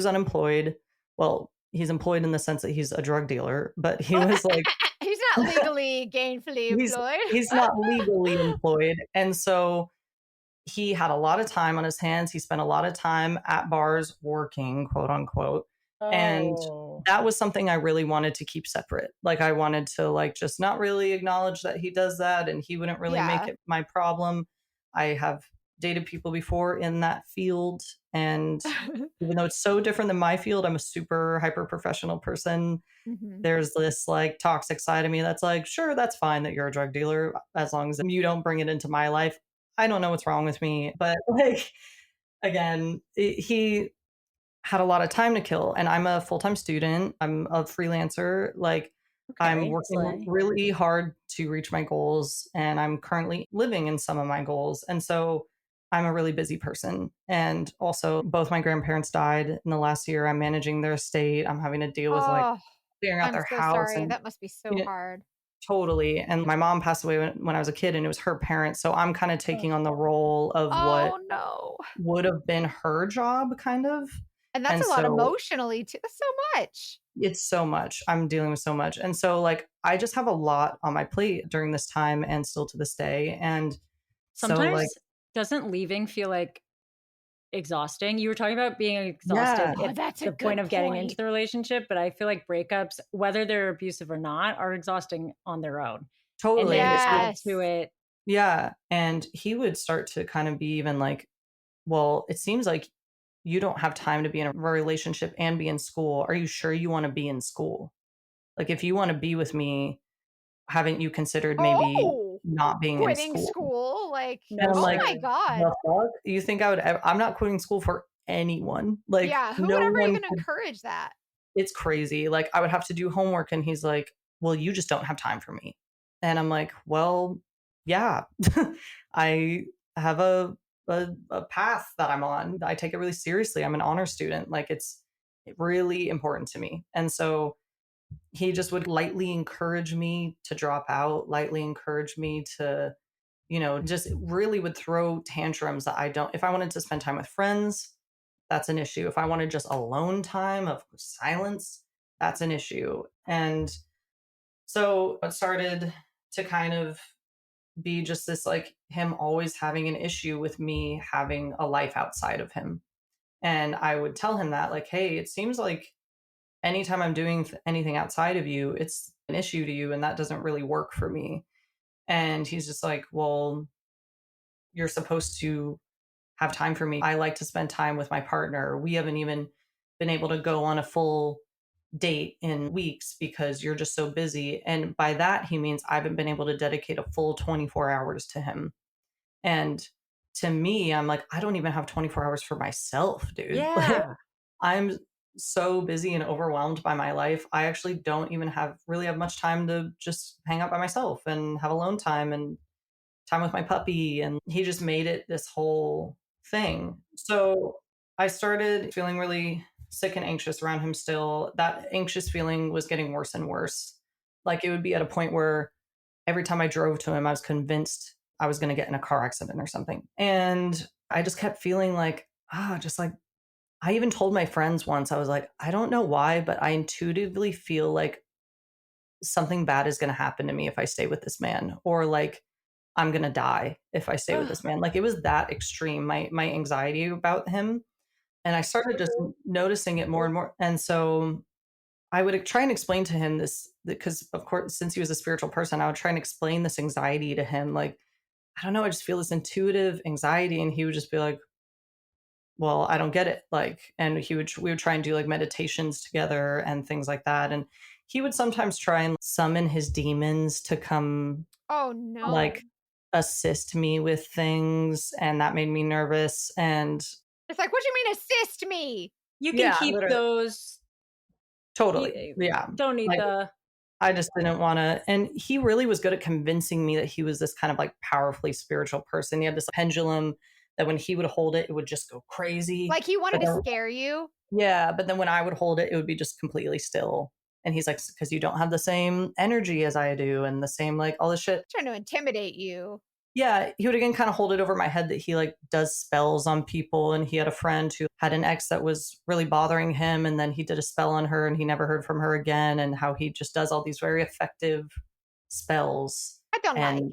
unemployed. Well, he's employed in the sense that he's a drug dealer, but he was like, He's not legally gainfully he's employed. he's not legally employed. And so he had a lot of time on his hands. He spent a lot of time at bars working, quote unquote. And Oh. that was something I really wanted to keep separate. Like, I wanted to, like, just not really acknowledge that he does that and he wouldn't really make Yeah. it my problem. I have dated people before in that field, and even though it's so different than my field, I'm a super hyper professional person. Mhm. There's this like toxic side of me that's like, sure, that's fine that you're a drug dealer as long as you don't bring it into my life. I don't know what's wrong with me, but like, again, he had a lot of time to kill, and I'm a full-time student. I'm a freelancer. Like, I'm Okay. working Slay. really hard to reach my goals, and I'm currently living in some of my goals. And so I'm a really busy person. And also, both my grandparents died in the last year. I'm managing their estate. I'm having to deal with like Oh, clearing out I'm their so house sorry. and That must be so you know, hard. totally. And my mom passed away when I was a kid, and it was her parents. So I'm kind of Ugh. taking on the role of what Oh no. would have been her job, kind of. And that's And a lot so emotionally too. That's so much. it's so much. I'm dealing with so much. And so, like, I just have a lot on my plate during this time and still to this day. And so, like, Sometimes doesn't leaving feel like exhausting? You were talking about being exhausted yeah, Oh, at that's a the point good of getting into point. the relationship, but I feel like breakups, whether they're abusive or not, are exhausting on their own. And totally. then So, add Yes. to it, yeah. And he would start to kind of be even like, well, it seems like you don't have time to be in a relationship and be in school. Are you sure you want to be in school? Like, if you want to be with me, haven't you considered maybe Oh. not being in Quitting school. school. Like, No, And I'm oh like, my God. the fuck? You think I would I'm not quitting school for anyone. Like, Yeah. Who no would ever one even could, encourage that? it's crazy. Like, I would have to do homework and he's like, well, you just don't have time for me. And I'm like, well, yeah, I have a path that I'm on. I take it really seriously. I'm an honor student. Like, it's really important to me. And so he just would lightly encourage me to drop out, lightly encourage me to, just really would throw tantrums that I don't, if I wanted to spend time with friends, that's an issue. If I wanted just alone time of silence, that's an issue. And so it started to kind of be just this, like, him always having an issue with me having a life outside of him. And I would tell him that, like, hey, it seems like anytime I'm doing anything outside of you, it's an issue to you. And that doesn't really work for me. And he's just like, well, you're supposed to have time for me. I like to spend time with my partner. We haven't even been able to go on a full date in weeks because you're just so busy. And by that, he means I haven't been able to dedicate a full 24 hours to him. And to me, I'm like, I don't even have 24 hours for myself, dude. Like, Yeah. I'm so busy and overwhelmed by my life. I actually don't even really have much time to just hang out by myself and have alone time and time with my puppy. And he just made it this whole thing. So I started feeling really sick and anxious around him still. That anxious feeling was getting worse and worse. Like, it would be at a point where every time I drove to him, I was convinced I was going to get in a car accident or something. And I just kept feeling like, just like, I even told my friends once, I was like, I don't know why, but I intuitively feel like something bad is going to happen to me if I stay with this man, or like I'm going to die if I stay with this man. Like, it was that extreme, my anxiety about him. And I started just noticing it more and more. And so I would try and explain to him this, because of course, since he was a spiritual person, I would try and explain this anxiety to him. Like, I don't know, I just feel this intuitive anxiety. And he would just be like, well, I don't get it. Like, and we would try and do like meditations together and things like that. And he would sometimes try and summon his demons to come, Oh no. like, assist me with things. And that made me nervous. And It's like, what do you mean assist me? You can Yeah, keep literally. those. Totally. Yeah. Don't need Like, the. I just didn't want to. And he really was good at convincing me that he was this kind of like powerfully spiritual person. He had this pendulum that when he would hold it, it would just go crazy. Like, he wanted But to then- scare you. Yeah. But then when I would hold it, it would be just completely still. And he's like, because you don't have the same energy as I do and the same, like, all this shit. Trying to intimidate you. Yeah, he would again kind of hold it over my head that he like does spells on people. And he had a friend who had an ex that was really bothering him. And then he did a spell on her and he never heard from her again. And how he just does all these very effective spells I don't like and it.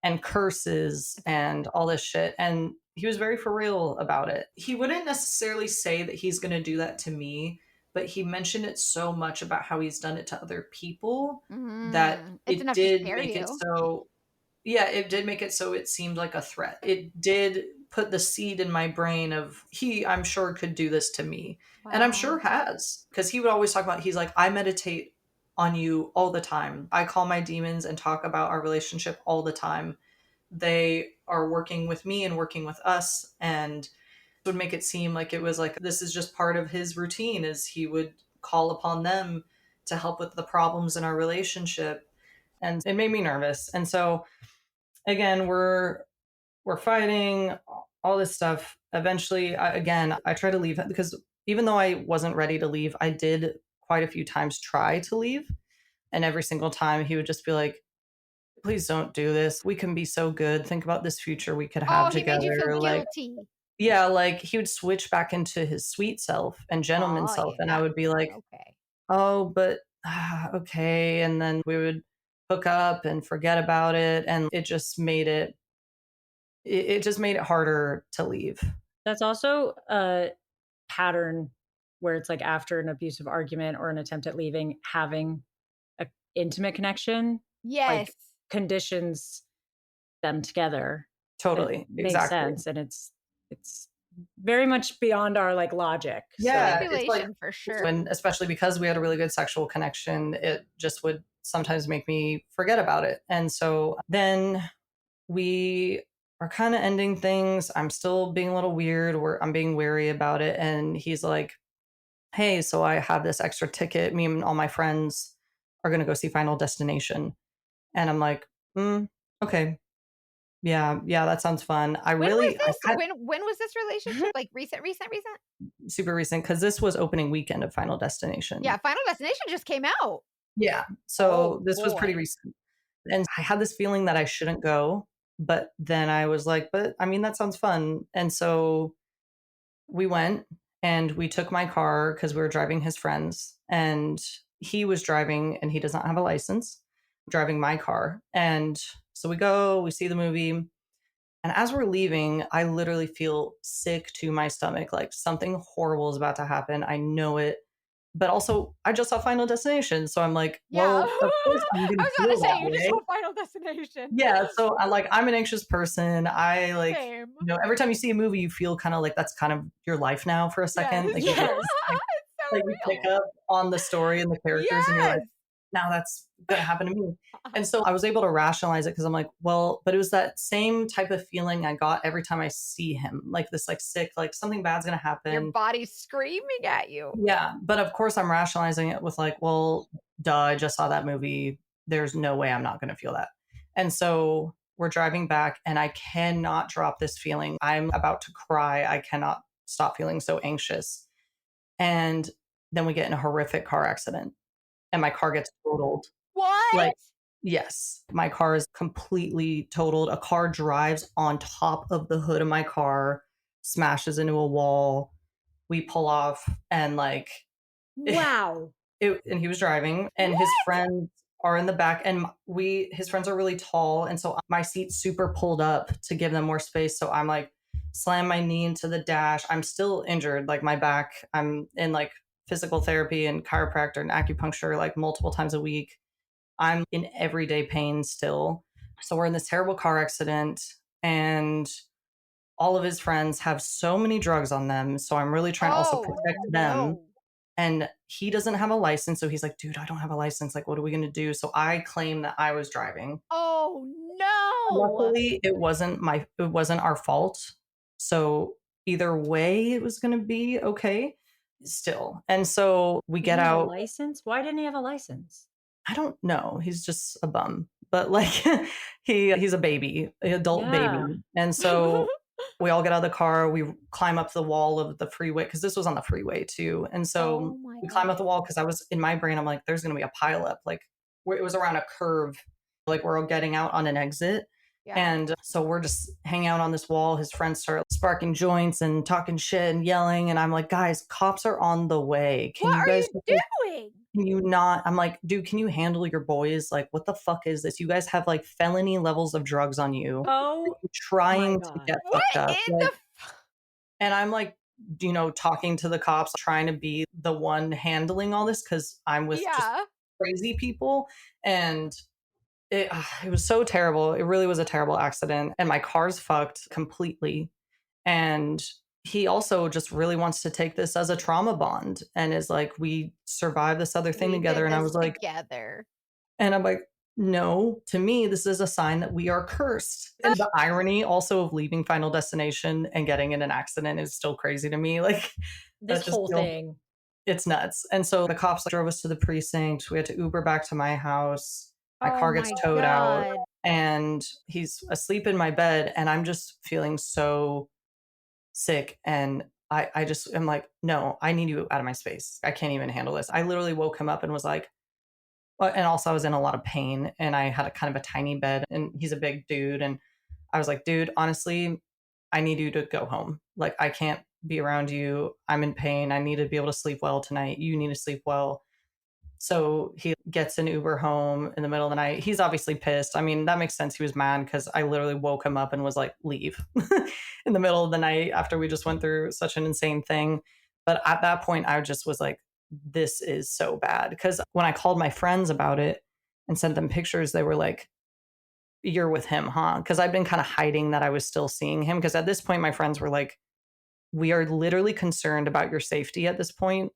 and curses and all this shit. And he was very for real about it. He wouldn't necessarily say that he's going to do that to me, but he mentioned it so much about how he's done it to other people that It's it enough to did scare make it you. so. Yeah, it did make it so it seemed like a threat. It did put the seed in my brain of I'm sure could do this to me. And I'm sure Wow. has, because he would always talk about, he's like, I meditate on you all the time. I call my demons and talk about our relationship all the time. They are working with me and working with us, and would make it seem like it was like this is just part of his routine, is he would call upon them to help with the problems in our relationship. And it made me nervous. And so again, we're fighting all this stuff. Eventually, I try to leave because even though I wasn't ready to leave, I did quite a few times try to leave. And every single time he would just be like, please don't do this. We can be so good. Think about this future we could have Oh, he made you feel together. Like, guilty. yeah, like he would switch back into his sweet self and gentleman Oh, self. yeah, And I would be like, okay. oh, but okay. And then we would hook up and forget about it. And it just made it just made it harder to leave. That's also a pattern where it's like after an abusive argument or an attempt at leaving, having an intimate connection, Yes. like, conditions them together. Totally. It makes Exactly. sense. And it's very much beyond our like logic. Yeah. Manipulation for sure. When, especially because we had a really good sexual connection, it just would sometimes make me forget about it. And so then we are kind of ending things. I'm still being a little weird, where I'm being wary about it. And he's like, hey, so I have this extra ticket. Me and all my friends are going to go see Final Destination. And I'm like, okay. Yeah, that sounds fun. When was I this? had When was this relationship? Like recent? super recent because this was opening weekend of Final Destination. Yeah, Final Destination just came out. Yeah. So this was pretty recent. And I had this feeling that I shouldn't go, but then I was like, but I mean, that sounds fun. And so we went and we took my car because we were driving his friends, and he was driving and he does not have a license, driving my car. And so we go, we see the movie. And as we're leaving, I literally feel sick to my stomach, like something horrible is about to happen. I know it. But also, I just saw Final Destination. So I'm like, Yeah. well, of course I'm I going was to about feel to say, that you just way. saw Final Destination. Yeah. So I'm an anxious person. I like, Same. every time you see a movie, you feel kind of like that's kind of your life now for a second. Yes. Like, Yes. like, It's so like you pick real. up on the story and the characters and you're like, Yes. now that's going to happen to me. And so I was able to rationalize it because I'm like, well, but it was that same type of feeling I got every time I see him, like this, like sick, like something bad's going to happen. Your body's screaming at you. Yeah. But of course, I'm rationalizing it with like, well, duh, I just saw that movie. There's no way I'm not going to feel that. And so we're driving back and I cannot drop this feeling. I'm about to cry. I cannot stop feeling so anxious. And then we get in a horrific car accident and my car gets totaled. What? Like, yes, my car is completely totaled. A car drives on top of the hood of my car, smashes into a wall. We pull off and like, Wow. and he was driving and his What? friends are in the back and his friends are really tall. And so my seat's super pulled up to give them more space. So I'm like, slam my knee into the dash. I'm still injured, like my back. I'm in like physical therapy and chiropractor and acupuncture like multiple times a week. I'm in everyday pain still. So we're in this terrible car accident and all of his friends have so many drugs on them. So I'm really trying to also protect them. No. And he doesn't have a license. So he's like, dude, I don't have a license. Like, what are we going to do? So I claim that I was driving. Oh no. Luckily, it wasn't our fault. So either way, it was going to be okay still. And so we get Didn't he have a out. license? Why didn't he have a license? I don't know. He's just a bum. But like he's a baby, an adult Yeah. baby. And so we all get out of the car, we climb up the wall of the freeway because this was on the freeway too. And so Oh my we climb up God. the wall because I was in my brain, I'm like, there's gonna be a pileup. Like where it was around a curve, like we're all getting out on an exit. Yeah. And so we're just hanging out on this wall. His friends start sparking joints and talking shit and yelling. And I'm like, guys, cops are on the way. Can What you are guys you just, doing? can you not? I'm like, dude, can you handle your boys? Like, what the fuck is this? You guys have like felony levels of drugs on you. Oh, You're trying to God. get What fucked up. in Like, the and I'm like, talking to the cops, trying to be the one handling all this because I'm with just Yeah. crazy people. And it was so terrible. It really was a terrible accident. And my car's fucked completely. And he also just really wants to take this as a trauma bond and is like, we survived this other thing We together. did And I this was like, together. and I'm like, no, to me, this is a sign that we are cursed. And the irony also of leaving Final Destination and getting in an accident is still crazy to me. Like This that just whole feels- thing. it's nuts. And so the cops drove us to the precinct. We had to Uber back to my house. My Oh car gets my towed out God. and he's asleep in my bed. And I'm just feeling so sick. And I just am like, no, I need you out of my space. I can't even handle this. I literally woke him up and was like, and also I was in a lot of pain and I had a kind of a tiny bed and he's a big dude. And I was like, dude, honestly, I need you to go home. Like, I can't be around you. I'm in pain. I need to be able to sleep well tonight. You need to sleep well. So he gets an Uber home in the middle of the night. He's obviously pissed. I mean, that makes sense. He was mad because I literally woke him up and was like, leave in the middle of the night after we just went through such an insane thing. But at that point, I just was like, this is so bad. Because when I called my friends about it and sent them pictures, they were like, you're with him, huh? Because I've been kind of hiding that I was still seeing him. Because at this point, my friends were like, we are literally concerned about your safety at this point.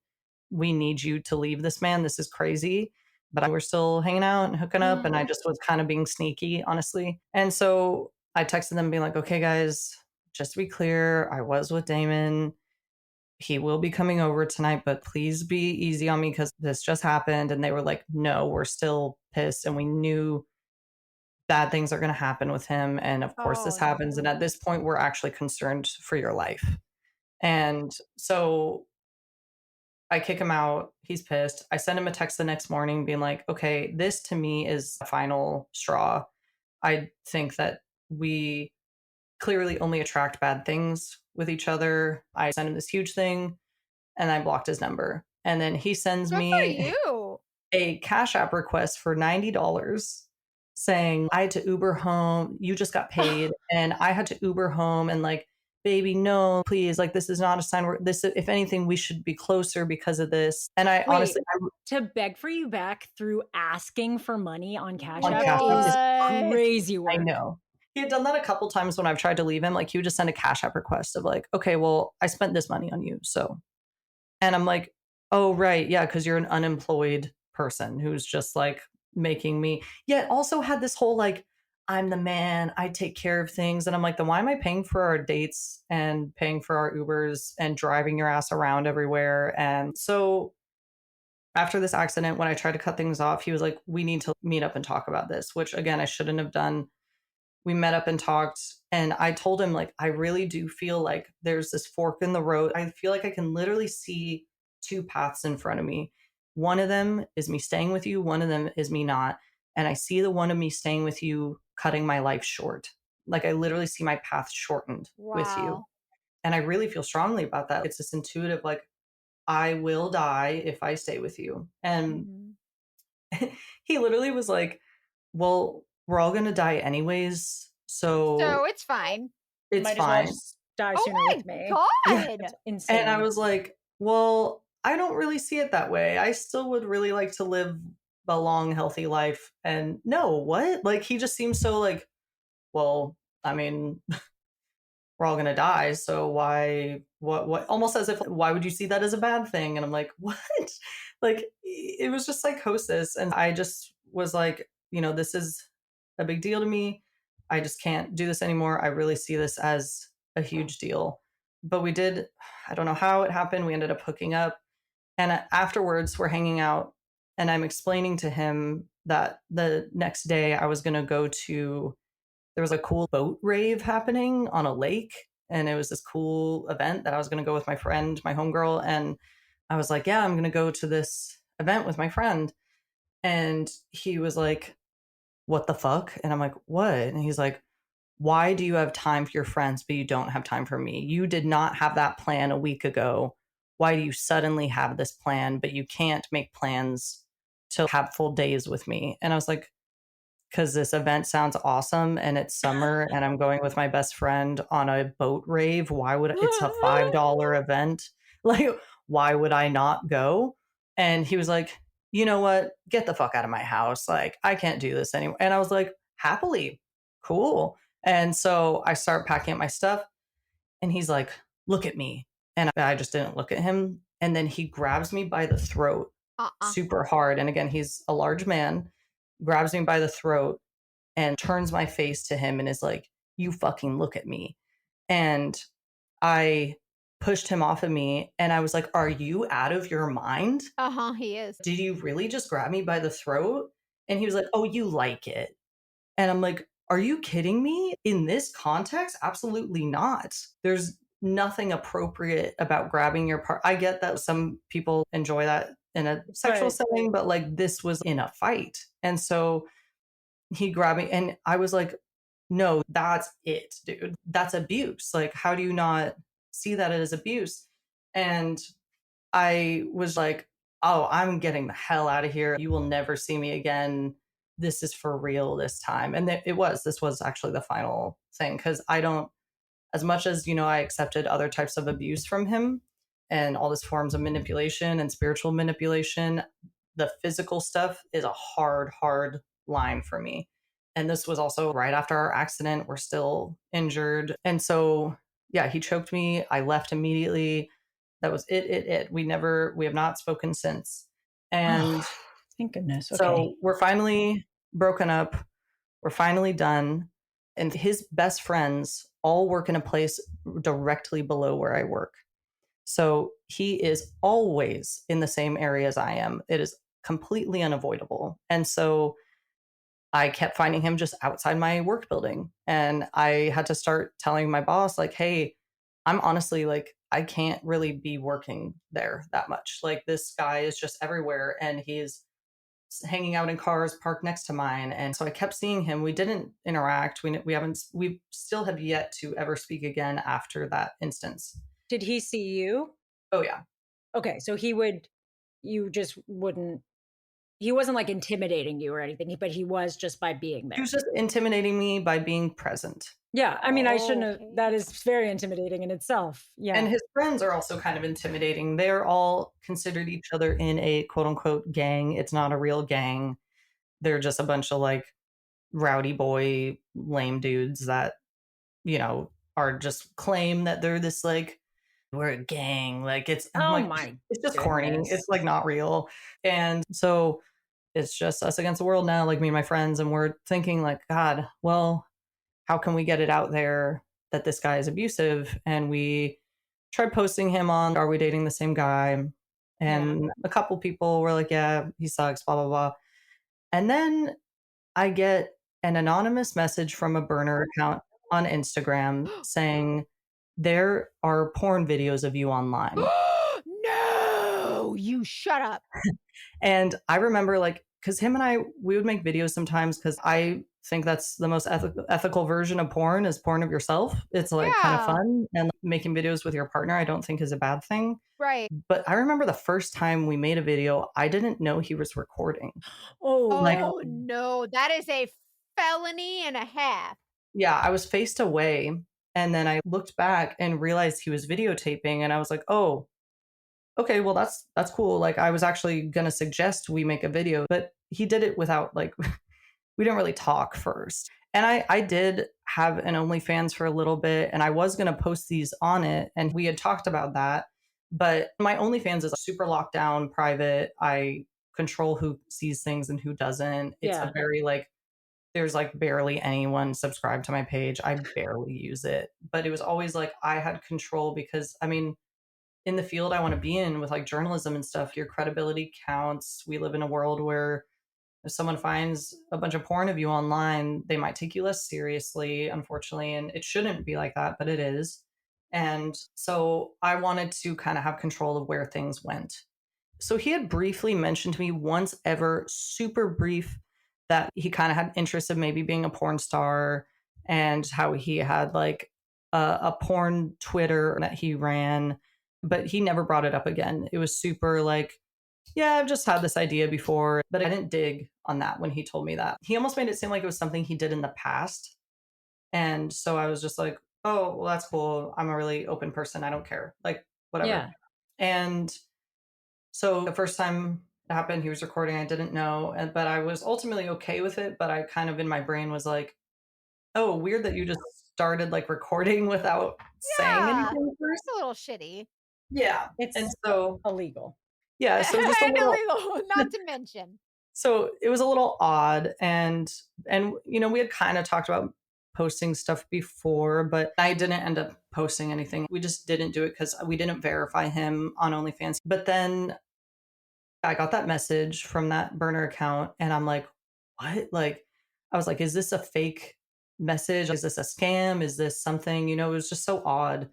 We need you to leave this man. This is crazy. but we're still hanging out and hooking up. And I just was kind of being sneaky, honestly. And so I texted them being like, okay, guys, just to be clear, I was with Damon. He will be coming over tonight, but please be easy on me because this just happened. And they were like, no, we're still pissed. And we knew bad things are going to happen with him. And of course, this happens. And at this point, we're actually concerned for your life. And so I kick him out. He's pissed. I send him a text the next morning being like, okay, this to me is the final straw. I think that we clearly only attract bad things with each other. I sent him this huge thing and I blocked his number. And then he sends Good for me you. a Cash App request for $90 saying, I had to Uber home. You just got paid. And I had to Uber home. And like, baby, no, please. Like, this is not a sign. This, if anything, we should be closer because of this. And I honestly, to beg for you back through asking for money on Cash On App Cash App is crazy work. I know. He had done that a couple times when I've tried to leave him. Like, he would just send a Cash App request of like, okay, well, I spent this money on you. So, and I'm like, oh, right. Yeah. Cause you're an unemployed person who's just like making me, yet also had this whole like, I'm the man, I take care of things. And I'm like, then why am I paying for our dates and paying for our Ubers and driving your ass around everywhere? And so after this accident, when I tried to cut things off, he was like, we need to meet up and talk about this, which again, I shouldn't have done. We met up and talked, and I told him, like, I really do feel like there's this fork in the road. I feel like I can literally see two paths in front of me. One of them is me staying with you, one of them is me not. And I see the one of me staying with you cutting my life short. Like, I literally see my path shortened with you. And I really feel strongly about that. It's this intuitive, like, I will die if I stay with you. And he literally was like, well, we're all going to die anyways. So it's fine. It's Might fine. as well just die Oh sooner my with me. God. It's insane. And I was like, well, I don't really see it that way. I still would really like to live a long, healthy life. And no, what? Like, he just seems so like, well, I mean, we're all going to die. So why, what, almost as if, why would you see that as a bad thing? And I'm like, what? Like, it was just psychosis. And I just was like, this is a big deal to me. I just can't do this anymore. I really see this as a huge deal. But we did, I don't know how it happened. We ended up hooking up. And afterwards, we're hanging out. And I'm explaining to him that the next day I was going to go to, there was a cool boat rave happening on a lake. And it was this cool event that I was going to go with my friend, my homegirl. And I was like, yeah, I'm going to go to this event with my friend. And he was like, what the fuck? And I'm like, what? And he's like, why do you have time for your friends, but you don't have time for me? You did not have that plan a week ago. Why do you suddenly have this plan, but you can't make plans to have full days with me? And I was like, because this event sounds awesome and it's summer and I'm going with my best friend on a boat rave. Why would it's a $5 event? Like, why would I not go? And he was like, you know what? Get the fuck out of my house. Like, I can't do this anymore. And I was like, happily, cool. And so I start packing up my stuff and he's like, look at me. And I just didn't look at him. And then he grabs me by the throat super hard. And again, he's a large man, grabs me by the throat and turns my face to him and is like, you fucking look at me. And I pushed him off of me and I was like, are you out of your mind? He is. Did you really just grab me by the throat? And he was like, oh, you like it. And I'm like, are you kidding me? In this context? Absolutely not. There's nothing appropriate about grabbing your part. I get that some people enjoy that in a sexual setting, but like this was in a fight. And so he grabbed me and I was like, no, that's it, dude. That's abuse. Like, how do you not see that as abuse? And I was like, oh, I'm getting the hell out of here. You will never see me again. This is for real this time. And this was actually the final thing. Cause I don't, as much as, I accepted other types of abuse from him and all these forms of manipulation and spiritual manipulation, the physical stuff is a hard, hard line for me. And this was also right after our accident. We're still injured. And so, yeah, he choked me. I left immediately. That was it. We have not spoken since. And Thank goodness. Okay. So we're finally broken up. We're finally done. And his best friends all work in a place directly below where I work. So he is always in the same area as I am. It is completely unavoidable. And so I kept finding him just outside my work building. And I had to start telling my boss, like, hey, I'm honestly like, I can't really be working there that much. Like, this guy is just everywhere and he's hanging out in cars parked next to mine. And so I kept seeing him. We didn't interact. We still have yet to ever speak again after that instance. Did he see you? Oh, yeah. Okay. So you just wouldn't, he wasn't like intimidating you or anything, but he was just by being He there. was just intimidating me by being present. Yeah. I mean, I shouldn't have, Okay. that is very intimidating in itself. Yeah. And his friends are also kind of intimidating. They're all considered each other in a quote unquote gang. It's not a real gang. They're just a bunch of like rowdy boy, lame dudes that, are just claim that they're this like, we're a gang. Like I'm Oh like, my it's just corny. goodness. It's like not real. And so it's just us against the world now, like me and my friends. And we're thinking like, God, well, how can we get it out there that this guy is abusive? And we tried posting him on Are We Dating the Same Guy? And a couple people were like, yeah, he sucks, blah, blah, blah. And then I get an anonymous message from a burner account on Instagram saying, there are porn videos of you online. No, you shut up. And I remember like, because him and we would make videos sometimes because I think that's the most ethical version of porn is porn of yourself. It's like kind of Yeah. fun. And making videos with your partner, I don't think is a bad thing. Right. But I remember the first time we made a video, I didn't know he was recording. Oh, Oh no, that is a felony and a half. Yeah, I was faced away. And then I looked back and realized he was videotaping. And I was like, oh, okay, well, that's cool. Like, I was actually going to suggest we make a video, but he did it without like, we didn't really talk first. And I did have an OnlyFans for a little bit and I was going to post these on it. And we had talked about that. But my OnlyFans is super locked down, private. I control who sees things and who doesn't. It's Yeah. a very like, there's like barely anyone subscribed to my page. I barely use it. But it was always like I had control because, I mean, in the field I want to be in with like journalism and stuff, your credibility counts. We live in a world where if someone finds a bunch of porn of you online, they might take you less seriously, unfortunately. And it shouldn't be like that, but it is. And so I wanted to kind of have control of where things went. So he had briefly mentioned to me once ever, super brief, that he kind of had interest of maybe being a porn star and how he had like a porn Twitter that he ran, but he never brought it up again. It was super like, yeah, I've just had this idea before, but I didn't dig on that when he told me that. He almost made it seem like it was something he did in the past. And so I was just like, oh, well, that's cool. I'm a really open person. I don't care. Like, whatever. Yeah. And so the first time it happened, he was recording. I didn't know, but I was ultimately okay with it. But I kind of in my brain was like, oh, weird that you just started like recording without saying Yeah. anything first. It's a little shitty. Yeah. It's And so, illegal. yeah. So just a And little, illegal, not to mention. so it was a little odd. And we had kind of talked about posting stuff before, but I didn't end up posting anything. We just didn't do it because we didn't verify him on OnlyFans. But then I got that message from that burner account and I'm like, what? Like, I was like, is this a fake message? Is this a scam? Is this something, it was just so odd.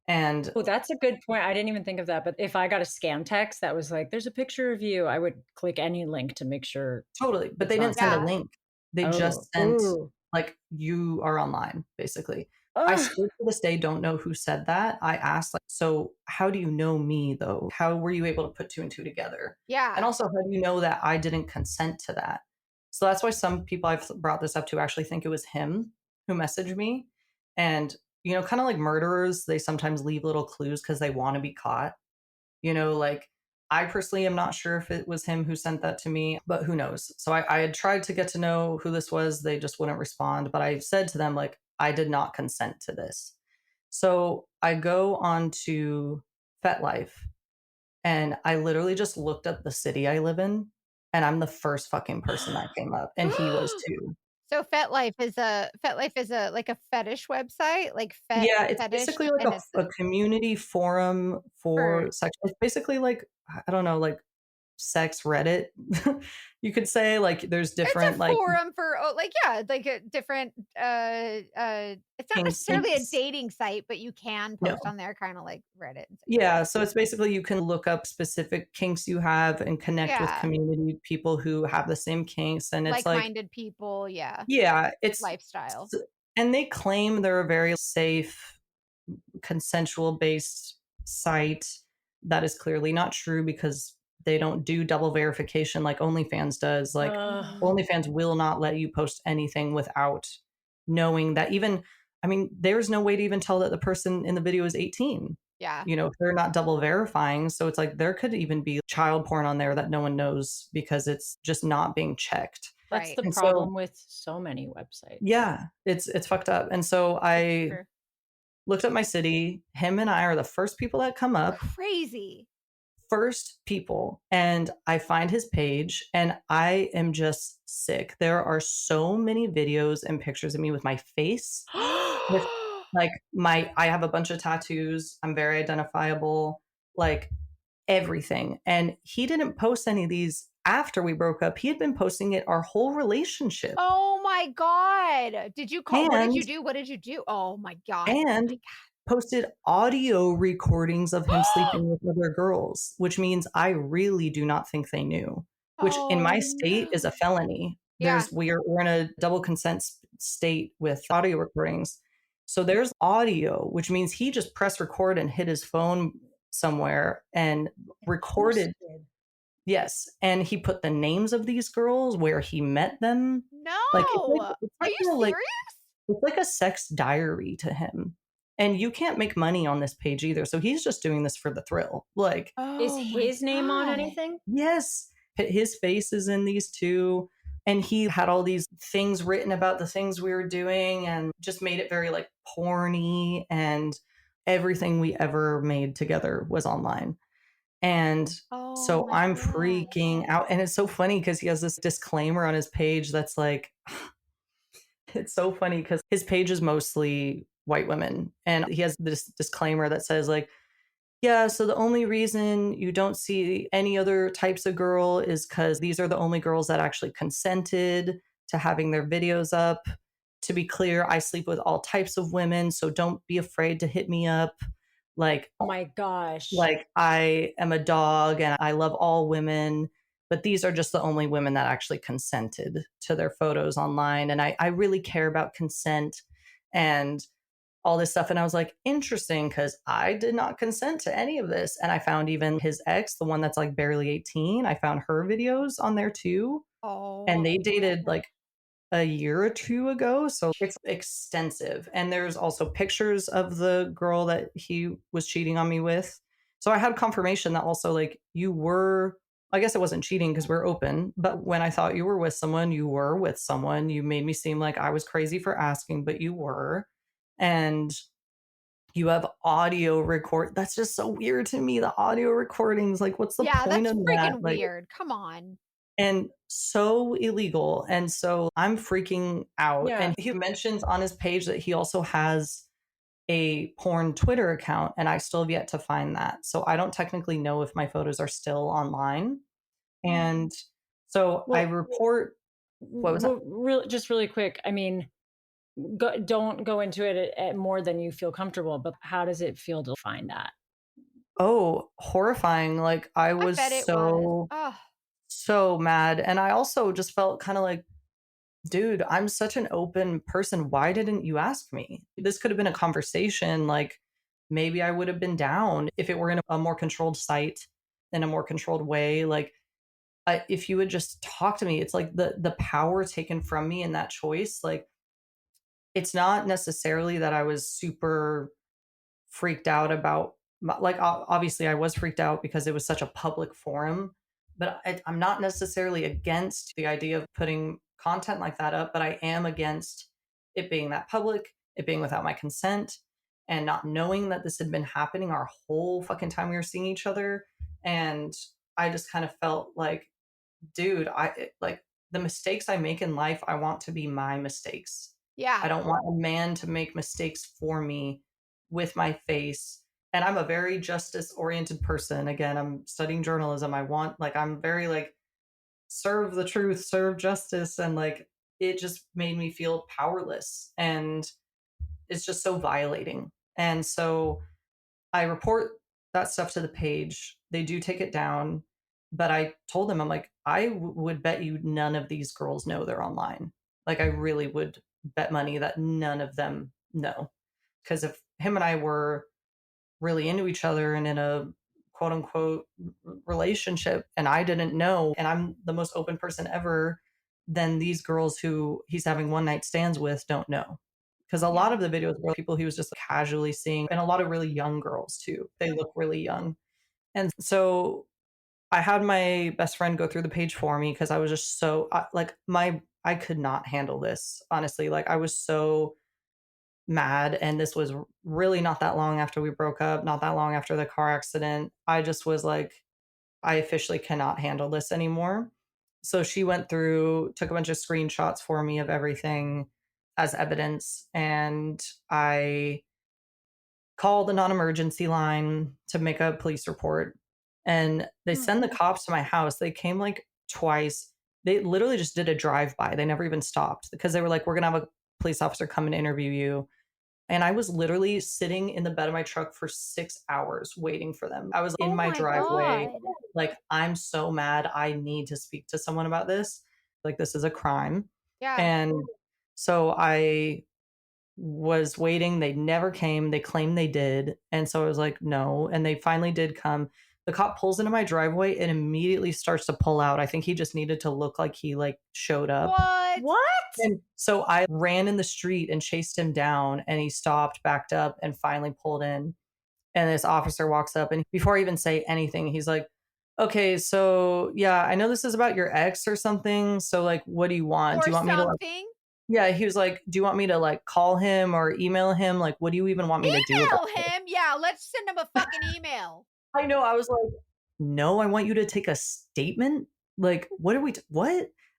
And Oh, that's a good point. I didn't even think of that. But if I got a scam text that was like, there's a picture of you, I would click any link to make sure. totally, but they It's didn't not send a scam. link. They Oh, just sent ooh. like, you are online, basically. I Ugh. still to this day don't know who said that. I asked, like, so how do you know me though? How were you able to put two and two together? Yeah. And also, how do you know that I didn't consent to that? So that's why some people I've brought this up to actually think it was him who messaged me. And, kind of like murderers, they sometimes leave little clues because they want to be caught. Like I personally am not sure if it was him who sent that to me, but who knows? So I had tried to get to know who this was. They just wouldn't respond. But I said to them, like, I did not consent to this. So I go on to FetLife and I literally just looked up the city I live in and I'm the first fucking person that came up, and he was too. So FetLife is a like a fetish website, like Yeah, it's fetish, basically like and it's a community forum for for sex. It's basically like, I don't know, like sex Reddit. You could say, like, there's it's different, a like, forum for like yeah, like a different it's not necessarily a kinks. dating site, but you can No. post on there kind of like Reddit and stuff. Yeah, so it's basically you can look up specific kinks you have and connect with Yeah. community people who have the same kinks, and it's like, Like-minded people, yeah. yeah, it's Lifestyle. and they claim they're a very safe, consensual based site. That is clearly not true because they don't do double verification like OnlyFans does. Like, Mhm. OnlyFans will not let you post anything without knowing that, even, I mean, there's no way to even tell that the person in the video is 18. Yeah. You know, if they're not double verifying. So it's like there could even be child porn on there that no one knows because it's just not being checked. That's Right. the And so, problem with so many websites. yeah, it's fucked up. And so I Sure. looked up my city. Him and I are the first people that come up, Crazy. first people, and I find his page and I am just sick. There are so many videos and pictures of me with my face, with like I have a bunch of tattoos. I'm very identifiable, like everything. And he didn't post any of these after we broke up. He had been posting it our whole relationship. Oh my god. Did you call what did And you do? What did you do? Oh my god. Oh and my posted audio recordings of him god. sleeping with other girls, which means I really do not think they knew, which in Oh my state is a no. felony. Yeah. We're in a double consent state with audio recordings. So there's audio, which means he just pressed record and hit his phone somewhere and recorded. Posted. Yes, and he put the names of these girls, where he met them. Like, No. it's Are like you a, like, serious? it's like a sex diary to him. And you can't make money on this page either. So he's just doing this for the thrill. Like, Is Oh my his name on god. anything? yes, his face is in these too. And he had all these things written about the things we were doing and just made it very like porny, and everything we ever made together was online. And Oh so my I'm god. freaking out. And it's so funny because he has this disclaimer on his page that's like, it's so funny because his page is mostly white women. And he has this disclaimer that says, like, yeah, so the only reason you don't see any other types of girl is because these are the only girls that actually consented to having their videos up. To be clear, I sleep with all types of women, so don't be afraid to hit me up. Like, Oh my gosh. I am a dog and I love all women, but these are just the only women that actually consented to their photos online. And I really care about consent and all this stuff. And I was like, interesting, because I did not consent to any of this. And I found even his ex, the one that's like barely 18, I found her videos on there too. And Oh. they dated like a year or two ago. So it's extensive. And there's also pictures of the girl that he was cheating on me with. So I had confirmation that also, like, you were, I guess it wasn't cheating because we're open, but when I thought you were with someone, you were with someone. You made me seem like I was crazy for asking, but you were. And you have audio record. That's just so weird to me. The audio recordings, like, what's the Yeah, point that's of that? freaking Like, weird. Come on. and so illegal. And so I'm freaking out. Yeah. And he mentions on his page that he also has a porn Twitter account, and I still have yet to find that. So I don't technically know if my photos are still online. And so I Well, report, what was that? just really quick. I mean, don't go into it at more than you feel comfortable, but how does it feel to find that? Oh, horrifying. Like, I I was bet it was. Oh, so mad. And I also just felt kind of like, dude, I'm such an open person. Why didn't you ask me? This could have been a conversation. Like, maybe I would have been down if it were in a more controlled site, in a more controlled way. Like, if you would just talk to me, it's like the power taken from me in that choice. Like, it's not necessarily that I was super freaked out about, like, obviously I was freaked out because it was such a public forum, but I'm not necessarily against the idea of putting content like that up, but I am against it being that public, it being without my consent, and not knowing that this had been happening our whole fucking time we were seeing each other. And I just kind of felt like dude, like the mistakes I make in life, I want to be my mistakes. I Yeah. don't want a man to make mistakes for me with my face. And I'm a very justice oriented person. Again, I'm studying journalism. I'm very like, serve the truth, serve justice. And like, it just made me feel powerless. And it's just so violating. And so I report that stuff to the page. They do take it down, but I told them, I'm like, would bet you none of these girls know they're online. Like, I really would bet money that none of them know. Because if him and I were really into each other and in a quote unquote relationship and I didn't know, and I'm the most open person ever, then these girls who he's having one night stands with don't know. Because a lot Yeah. of the videos were people he was just casually seeing, and a lot of really young girls too. They look really young. And so I had my best friend go through the page for me because I was just so I could not handle this, honestly. Like, I was so mad, and this was really not that long after we broke up, not that long after the car accident. I just was like, I officially cannot handle this anymore. So she went through, took a bunch of screenshots for me of everything as evidence, and I called the non-emergency line to make a police report. And they send the cops to my house. They came like twice. They literally just did a drive-by. They never even stopped because they were like, we're gonna have a police officer come and interview you. And I was literally sitting in the bed of my truck for 6 hours waiting for them. I was in Oh my my driveway, God. like, I'm so mad. I need to speak to someone about this. Like, this is a crime. Yeah. And so I was waiting. They never came. They claimed they did. And so I was like, no. And they finally did come. The cop pulls into my driveway and immediately starts to pull out. I think he just needed to look like he like showed up. What? What? And so I ran in the street and chased him down, and he stopped, backed up, and finally pulled in. And this officer walks up, and before I even say anything, he's like, okay, so yeah, I know this is about your ex or something. So like, what do you want? Do Or you want me to like, something? yeah, he was like, do you want me to like call him or email him? Like, what do you even want me to do about Email it? him. Yeah, let's send him a fucking email. I know. I was like, no, I want you to take a statement. Like, what?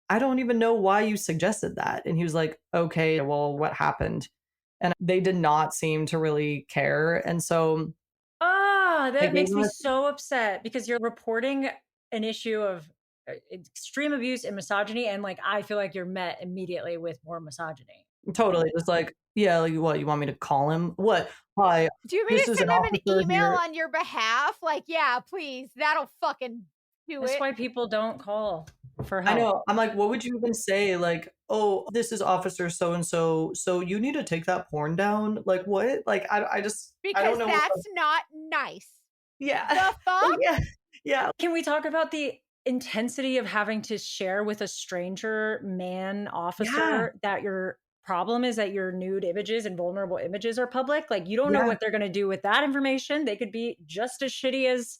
I don't even know why you suggested that. And he was like, okay, well, what happened? And they did not seem to really care. And so Ah, I that gave makes him me a so upset because you're reporting an issue of extreme abuse and misogyny, and like I feel like you're met immediately with more misogyny. totally just like, yeah, like, what, you want me to call him? What? Hi, Do you want me this to is send an him an officer email here. on your behalf? Like, yeah, please. That'll fucking do That's it. why people don't call for I help. know. I'm like, what would you even say? Like, oh, this is officer so and so. So you need to take that porn down. Like, what? Like, I Because don't know what. that's not nice. Yeah. The Like, fuck? yeah. Yeah. Can we talk about the intensity of having to share with a stranger man Yeah. officer that your problem is that your nude images and vulnerable images are public? Like, you don't know Yeah. what they're going to do with that information. They could be just as shitty as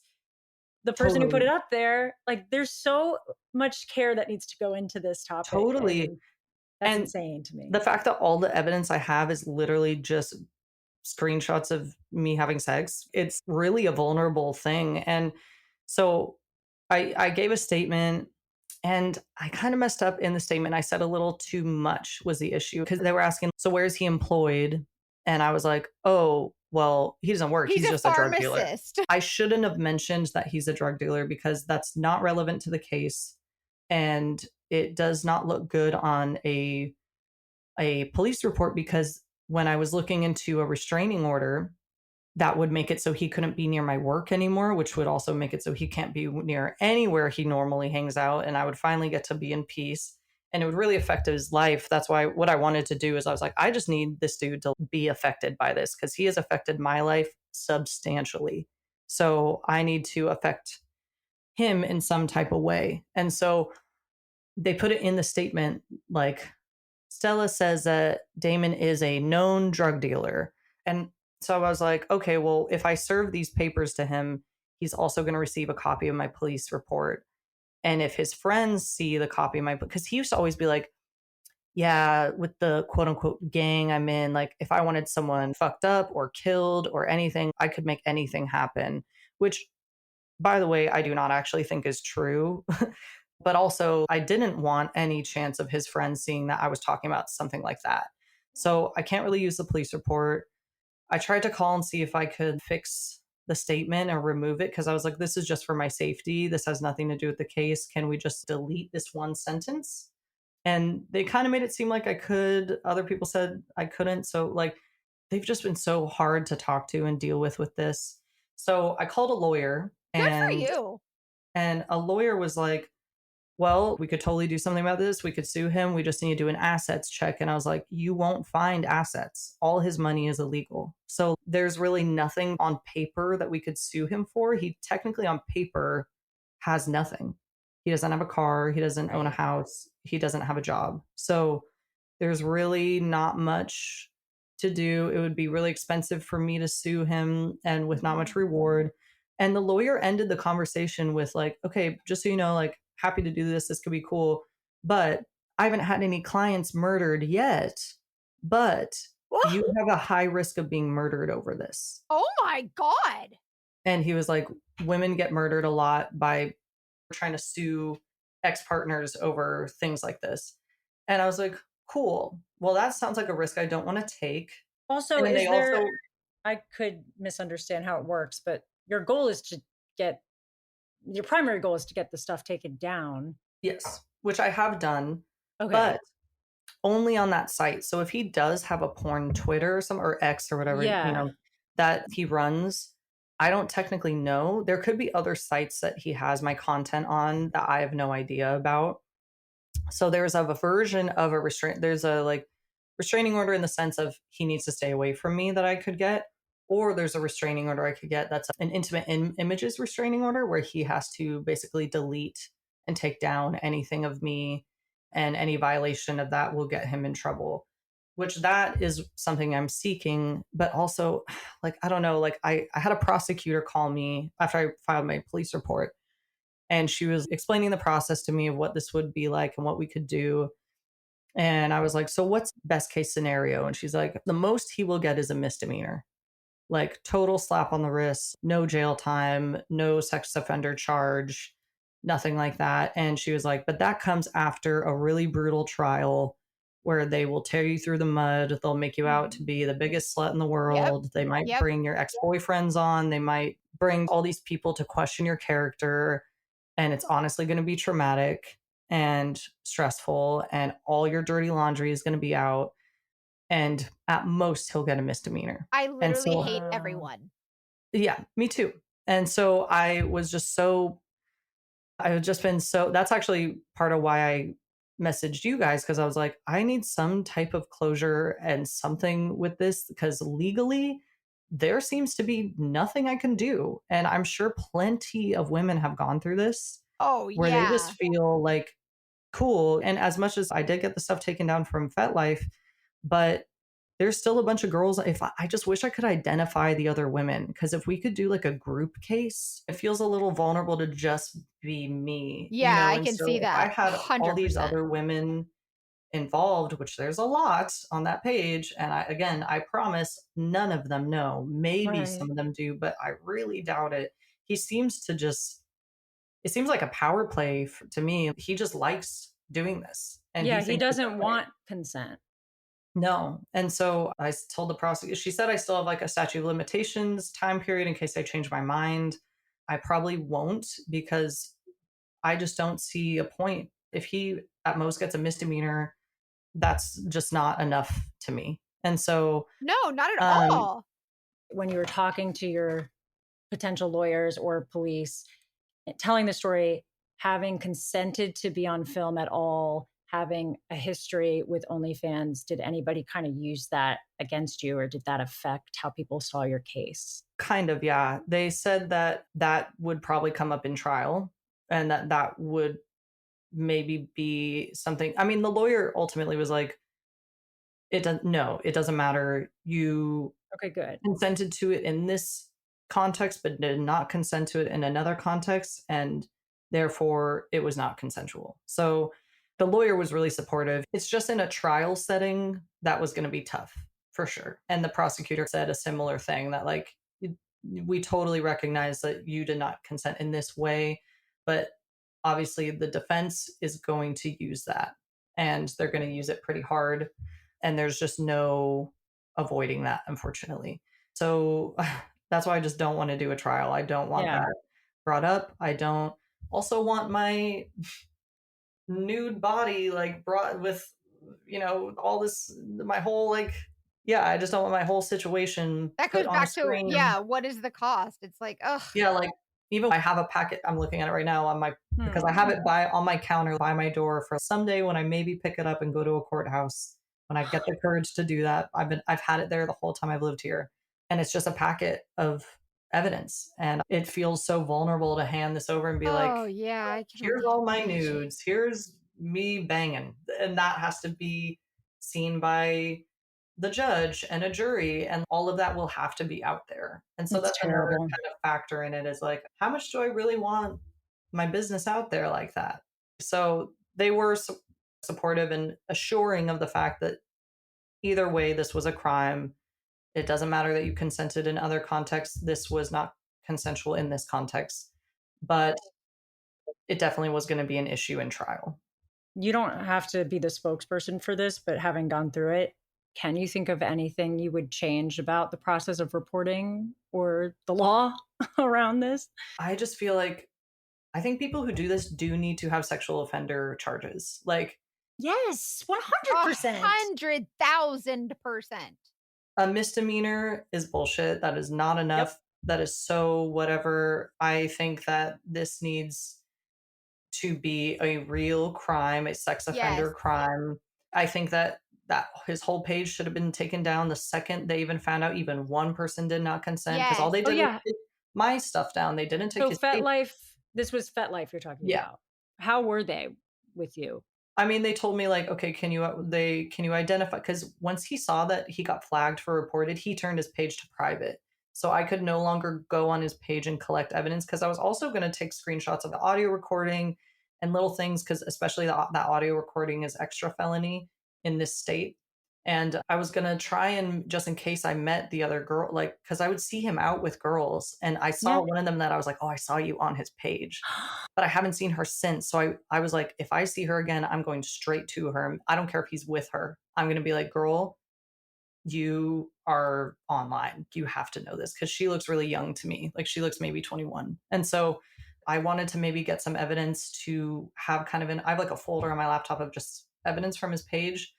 the person who put Totally. it up there. Like, there's so much care that needs to go into this topic. Totally. And that's And insane to me. the fact that all the evidence I have is literally just screenshots of me having sex, it's really a vulnerable thing. And so I gave a statement, and I kind of messed up in the statement. I said a little too much was the issue because they were asking, so where is he employed? And I was like, oh, well, he doesn't work. He's He's a just a drug dealer. pharmacist. I shouldn't have mentioned that he's a drug dealer because that's not relevant to the case. And it does not look good on a police report because when I was looking into a restraining order, that would make it so he couldn't be near my work anymore, which would also make it so he can't be near anywhere he normally hangs out. And I would finally get to be in peace. And it would really affect his life. That's why what I wanted to do is I was like, I just need this dude to be affected by this because he has affected my life substantially. So I need to affect him in some type of way. And so they put it in the statement like, Stella says that Damon is a known drug dealer. And so I was like, okay, well, if I serve these papers to him, he's also going to receive a copy of my police report. And if his friends see the copy of my, because he used to always be like, yeah, with the quote unquote gang I'm in, like if I wanted someone fucked up or killed or anything, I could make anything happen, which by the way, I do not actually think is true. But also, I didn't want any chance of his friends seeing that I was talking about something like that. So I can't really use the police report. I tried to call and see if I could fix the statement or remove it because I was like, this is just for my safety. This has nothing to do with the case. Can we just delete this one sentence? And they kind of made it seem like I could. Other people said I couldn't. So, like, they've just been so hard to talk to and deal with this. So I called a lawyer, Good for you. and a lawyer was like, well, we could totally do something about this. We could sue him. We just need to do an assets check. And I was like, you won't find assets. All his money is illegal. So there's really nothing on paper that we could sue him for. He technically, on paper, has nothing. He doesn't have a car. He doesn't own a Right. house. He doesn't have a job. So there's really not much to do. It would be really expensive for me to sue him and with not much reward. And the lawyer ended the conversation with, like, okay, just so you know, like, happy to do this. This could be cool. But I haven't had any clients murdered yet. But you have a high risk of being murdered over this. Oh my God. And he was like, women get murdered a lot by trying to sue ex partners over things like this. And I was like, cool. Well, that sounds like a risk I don't want to take. Also, And then is they there, also, I could misunderstand how it works, but your goal is to get, your primary goal is to get the stuff taken down. yes, which I have done, Okay. but only on that site. So if he does have a porn Twitter or some or X or whatever, Yeah. that he runs, I don't technically know. There could be other sites that he has my content on that I have no idea about. So there's a version of a restraint. There's a like restraining order in the sense of he needs to stay away from me that I could get, or there's a restraining order I could get that's an intimate images restraining order where he has to basically delete and take down anything of me, and any violation of that will get him in trouble. Which that is something I'm seeking, but also, like, I don't know, like I had a prosecutor call me after I filed my police report, and she was explaining the process to me of what this would be like and what we could do. And I was like, so what's best case scenario? And she's like, the most he will get is a misdemeanor, like total slap on the wrist, no jail time, no sex offender charge, nothing like that. And she was like, but that comes after a really brutal trial where they will tear you through the mud. They'll make you out to be the biggest slut in the world. They might Yep. bring your ex boyfriends on. They might bring all these people to question your character. And it's honestly going to be traumatic and stressful. And all your dirty laundry is going to be out. And at most, he'll get a misdemeanor. I And literally so, hate everyone. yeah, me too. And so I was just so, I've just been so, that's actually part of why I messaged you guys, because I was like, I need some type of closure and something with this, because legally, there seems to be nothing I can do. And I'm sure plenty of women have gone through this Oh, where they yeah. just feel like, cool. And as much as I did get the stuff taken down from FetLife, but there's still a bunch of girls. If I just wish I could identify the other women, because if we could do like a group case, it feels a little vulnerable to just be me. Yeah, I And can so see if I that. had all these 100%. other women involved, which there's a lot on that page, and I promise none of them know. Maybe Right. some of them do, but I really doubt it. He seems to just, it seems like a power play to me. He just likes doing this. And Yeah, he he thinks it's doesn't okay. want consent. No. And so I told the prosecutor, she said I still have like a statute of limitations time period in case I change my mind. I probably won't, because I just don't see a point. If he at most gets a misdemeanor, that's just not enough to me. And so, No, not at um, all. When you were talking to your potential lawyers or police, telling the story, having consented to be on film at all, having a history with OnlyFans, did anybody kind of use that against you, or did that affect how people saw your case? kind of, yeah. They said that that would probably come up in trial, and that would maybe be something. I mean, the lawyer ultimately was like, it doesn't matter. You Okay, good. consented to it in this context, but did not consent to it in another context, and therefore it was not consensual. So the lawyer was really supportive. It's just in a trial setting that was going to be tough for sure. And the prosecutor said a similar thing, that like, we totally recognize that you did not consent in this way, but obviously the defense is going to use that, and they're going to use it pretty hard. And there's just no avoiding that, unfortunately. So that's why I just don't want to do a trial. I don't want Yeah. that brought up. I don't also want my nude body like brought with, all this, my whole like, yeah, I just don't want my whole situation That put goes on a back to, screen. yeah, what is the cost? It's like, ugh. Yeah, like even I have a packet, I'm looking at it right now on my, because I have it by on my counter by my door for someday when I maybe pick it up and go to a courthouse. When I get the courage to do that, I've had it there the whole time I've lived here. And it's just a packet of evidence. And it feels so vulnerable to hand this over and be like, Oh, yeah, I can here's only all my imagine. nudes, here's me banging. And that has to be seen by the judge and a jury, and all of that will have to be out there. And so It's that's another terrible. kind of factor in it, is like, how much do I really want my business out there like that? So they were supportive and assuring of the fact that either way, this was a crime. It doesn't matter that you consented in other contexts. This was not consensual in this context, but it definitely was going to be an issue in trial. You don't have to be the spokesperson for this, but having gone through it, can you think of anything you would change about the process of reporting or the law around this? I just feel like I think people who do this do need to have sexual offender charges. Like Yes, 100%. 100,000%. a misdemeanor is bullshit. That is not Yep. enough. That is so whatever. I think that this needs to be a real crime, a sex offender Yes. crime. I think that his whole page should have been taken down the second they even found out even one person did not consent, because all Yes. they Oh, did was yeah. take my stuff down. They didn't take So his page. FetLife, this was FetLife you're talking Yeah. about. How were they with you? I mean, they told me like, okay, can you identify? Because once he saw that he got flagged for reported, he turned his page to private. So I could no longer go on his page and collect evidence, because I was also going to take screenshots of the audio recording and little things, because especially that audio recording is extra felony in this state. And I was going to try and, just in case I met the other girl, like, because I would see him out with girls, and I saw Yeah. one of them that I was like, oh, I saw you on his page, but I haven't seen her since. So I was like, if I see her again, I'm going straight to her. I don't care if he's with her. I'm going to be like, girl, you are online. You have to know this, because she looks really young to me. Like she looks maybe 21. And so I wanted to maybe get some evidence to have kind of I have like a folder on my laptop of just evidence from his page.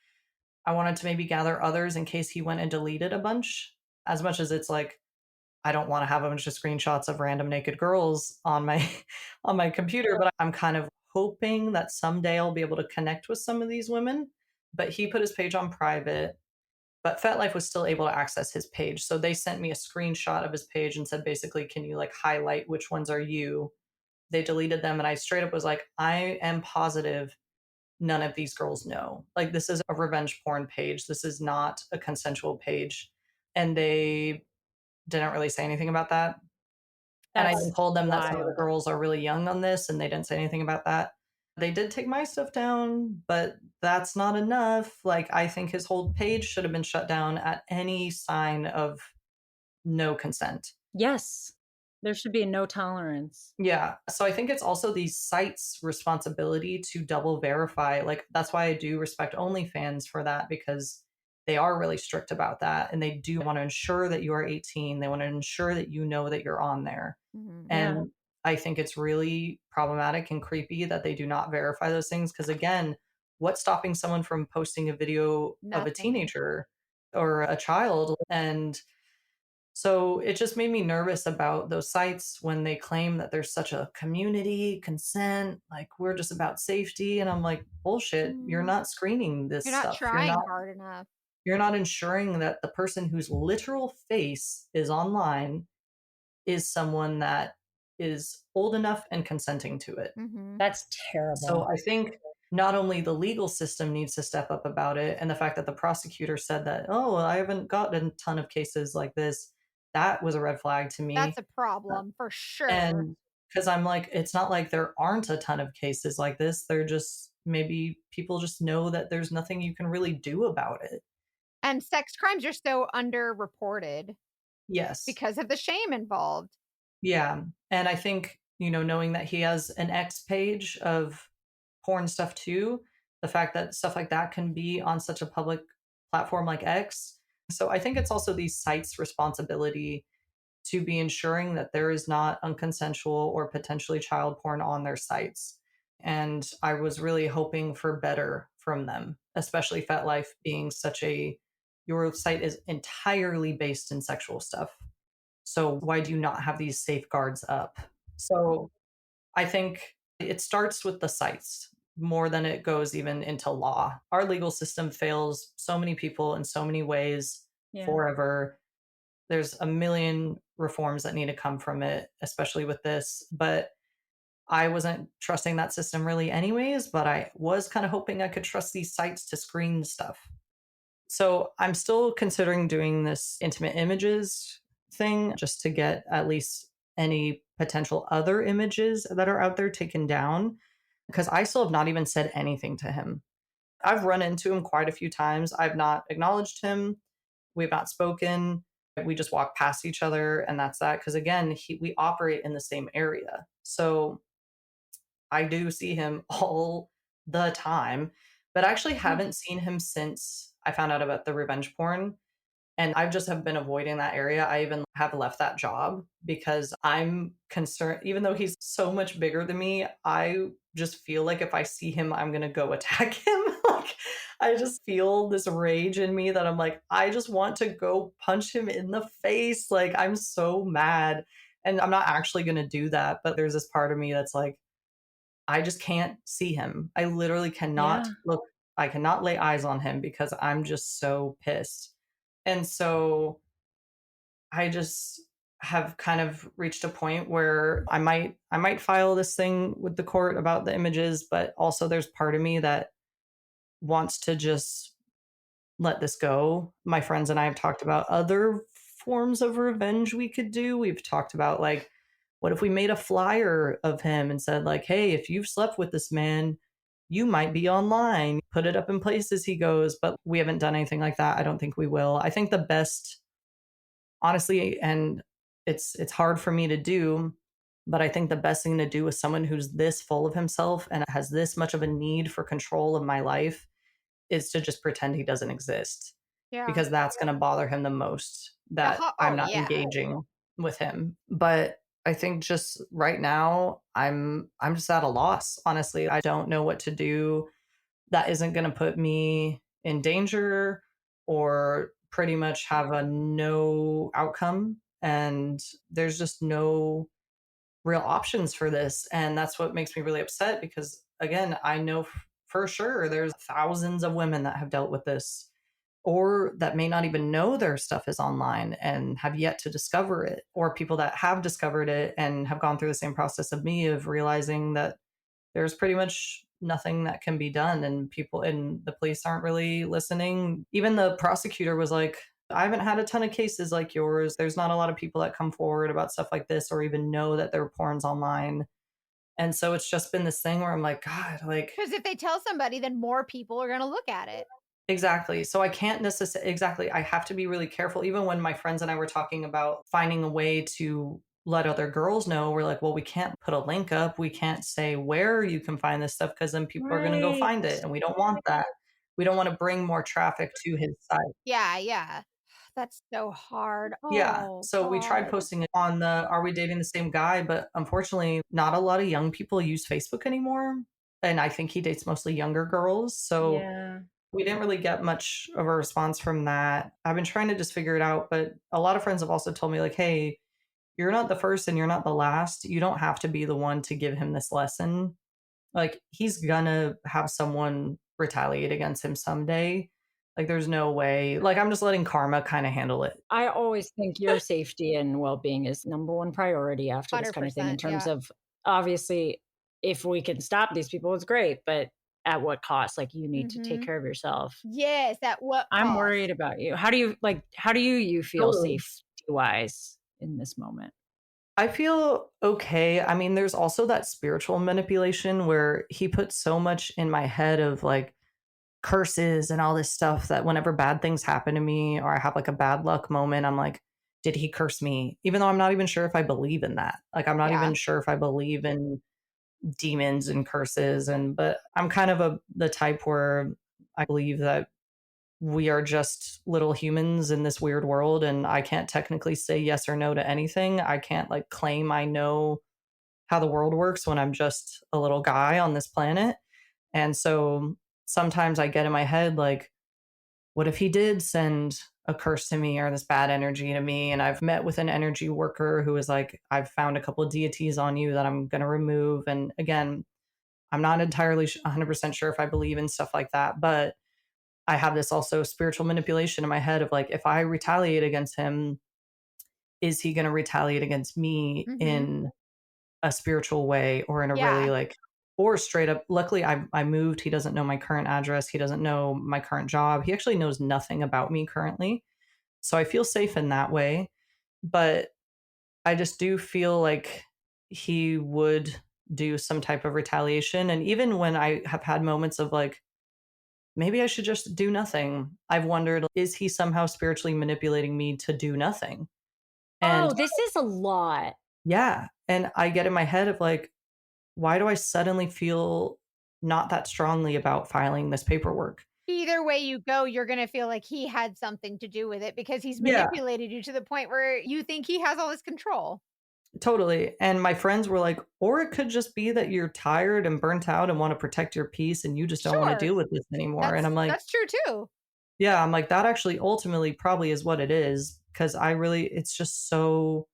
I wanted to maybe gather others in case he went and deleted a bunch, as much as it's like, I don't want to have a bunch of screenshots of random naked girls on my on my computer, but I'm kind of hoping that someday I'll be able to connect with some of these women. But he put his page on private, but FetLife was still able to access his page. So they sent me a screenshot of his page and said, basically, can you like highlight which ones are you? They deleted them, and I straight up was like, I am positive none of these girls know. Like, this is a revenge porn page. This is not a consensual page. And they didn't really say anything about that. And I even That's told them that some of the wild. girls are really young on this, and they didn't say anything about that. They did take my stuff down, but that's not enough. Like, I think his whole page should have been shut down at any sign of no consent. Yes. There should be no tolerance. Yeah. So I think it's also these sites' responsibility to double verify. Like, that's why I do respect OnlyFans for that, because they are really strict about that. And they do want to ensure that you are 18. They want to ensure that you know that you're on there. Mhm. Yeah. And I think it's really problematic and creepy that they do not verify those things. Because again, what's stopping someone from posting a video of a Nothing. teenager or a child? And so it just made me nervous about those sites when they claim that there's such a community consent, like we're just about safety. And I'm like, bullshit, you're Mm. not screening this You're not stuff. trying hard enough. You're not ensuring that the person whose literal face is online is someone that is old enough and consenting to it. Mhm. That's So terrible. I think not only the legal system needs to step up about it, and the fact that the prosecutor said that, oh, well, I haven't gotten a ton of cases like this, that was a red flag to me. That's a problem for sure. And because I'm like, it's not like there aren't a ton of cases like this. They're just, maybe people just know that there's nothing you can really do about it. And sex crimes are so underreported Yes. because of the shame involved. Yeah. And I think knowing that he has an X page of porn stuff too, the fact that stuff like that can be on such a public platform like X. So I think it's also these sites' responsibility to be ensuring that there is not unconsensual or potentially child porn on their sites. And I was really hoping for better from them, especially FetLife being such a, your site is entirely based in sexual stuff. So why do you not have these safeguards up? So I think it starts with the sites more than it goes even into law. Our legal system fails so many people in so many ways Yeah. forever. There's a million reforms that need to come from it, especially with this. But I wasn't trusting that system really, anyways. But I was kind of hoping I could trust these sites to screen stuff. So I'm still considering doing this intimate images thing just to get at least any potential other images that are out there taken down, because I still have not even said anything to him. I've run into him quite a few times. I've not acknowledged him. We've not spoken. We just walk past each other, and that's that. Because again, we operate in the same area. So I do see him all the time, but I actually haven't seen him since I found out about the revenge porn. And I just have been avoiding that area. I even have left that job because I'm concerned, even though he's so much bigger than me, I just feel like if I see him, I'm going to go attack him. Like, I just feel this rage in me that I'm like, I just want to go punch him in the face. Like, I'm so mad. And I'm not actually going to do that. But there's this part of me that's like, I just can't see him. I literally cannot Yeah. look, I cannot lay eyes on him because I'm just so pissed. And so I just have kind of reached a point where I might file this thing with the court about the images, but also there's part of me that wants to just let this go. My friends and I have talked about other forms of revenge we could do. We've talked about like, what if we made a flyer of him and said like, hey, if you've slept with this man, you might be online. Put it up in places he goes, but we haven't done anything like that. I don't think we will. I think the best, honestly, and it's hard for me to do, but I think the best thing to do with someone who's this full of himself and has this much of a need for control of my life is to just pretend he doesn't exist, Yeah. because that's going to bother him the most, that I'm Oh, not yeah. engaging with him. But I think just right now I'm just at a loss. Honestly, I don't know what to do that isn't going to put me in danger or pretty much have a no outcome, and there's just no real options for this. And that's what makes me really upset, because again, I know for sure there's thousands of women that have dealt with this, or that may not even know their stuff is online and have yet to discover it, or people that have discovered it and have gone through the same process of me of realizing that there's pretty much nothing that can be done, and people and the police aren't really listening. Even the prosecutor was like, I haven't had a ton of cases like yours. There's not a lot of people that come forward about stuff like this or even know that their porn's online. And so it's just been this thing where I'm like, God, like, Because if they tell somebody, then more people are going to look at it. exactly. So I can't necessarily, exactly. I have to be really careful. Even when my friends and I were talking about finding a way to let other girls know, we're like, well, we can't put a link up. We can't say where you can find this stuff, because then people are going to go Right. find it. And we don't want that. We don't want to bring more traffic to his site. Yeah, yeah. That's so hard. Yeah. Oh, So we tried God. posting it on the Are We Dating the Same Guy? But unfortunately, not a lot of young people use Facebook anymore. And I think he dates mostly younger girls. So Yeah. we didn't really get much of a response from that. I've been trying to just figure it out. But a lot of friends have also told me, like, hey, you're not the first and you're not the last. You don't have to be the one to give him this lesson. Like, he's gonna have someone retaliate against him someday. Like, there's no way. Like, I'm just letting karma kind of handle it. I always think your safety and well-being is number one priority after this kind of thing, in 100%. terms Yeah. of, obviously, if we can stop these people, it's great, but at what cost? Like, you need to take Mhm. care of yourself. Yes. At what I'm cost? worried about you. How do you feel Totally. safety-wise in this moment? I feel okay. I mean, there's also that spiritual manipulation where he puts so much in my head of like curses and all this stuff that whenever bad things happen to me or I have like a bad luck moment, I'm like, did he curse me? Even though I'm not even sure if I believe in that. Like, I'm not Yeah. even sure if I believe in demons and curses. But I'm kind of the type where I believe that we are just little humans in this weird world, and I can't technically say yes or no to anything. I can't like claim I know how the world works when I'm just a little guy on this planet. And so sometimes I get in my head like, what if he did send a curse to me or this bad energy to me? And I've met with an energy worker who was like, I've found a couple of deities on you that I'm going to remove. And again, I'm not entirely 100% sure if I believe in stuff like that, but I have this also spiritual manipulation in my head of like, if I retaliate against him, is he going to retaliate against me Mm-hmm. in a spiritual way or in a really Yeah. like, or straight up? Luckily, I moved. He doesn't know my current address. He doesn't know my current job. He actually knows nothing about me currently. So I feel safe in that way. But I just do feel like he would do some type of retaliation. And even when I have had moments of like, maybe I should just do nothing, I've wondered, is he somehow spiritually manipulating me to do nothing? And Oh, this is a lot. yeah. And I get in my head of like, why do I suddenly feel not that strongly about filing this paperwork? Either way you go, you're going to feel like he had something to do with it because he's Yeah, manipulated you to the point where you think he has all this control. totally. And my friends were like, or it could just be that you're tired and burnt out and want to protect your peace and you just don't want to Sure. deal with this anymore. And I'm like, That's true too. yeah, I'm like, that actually ultimately probably is what it is. Cause I really, it's just so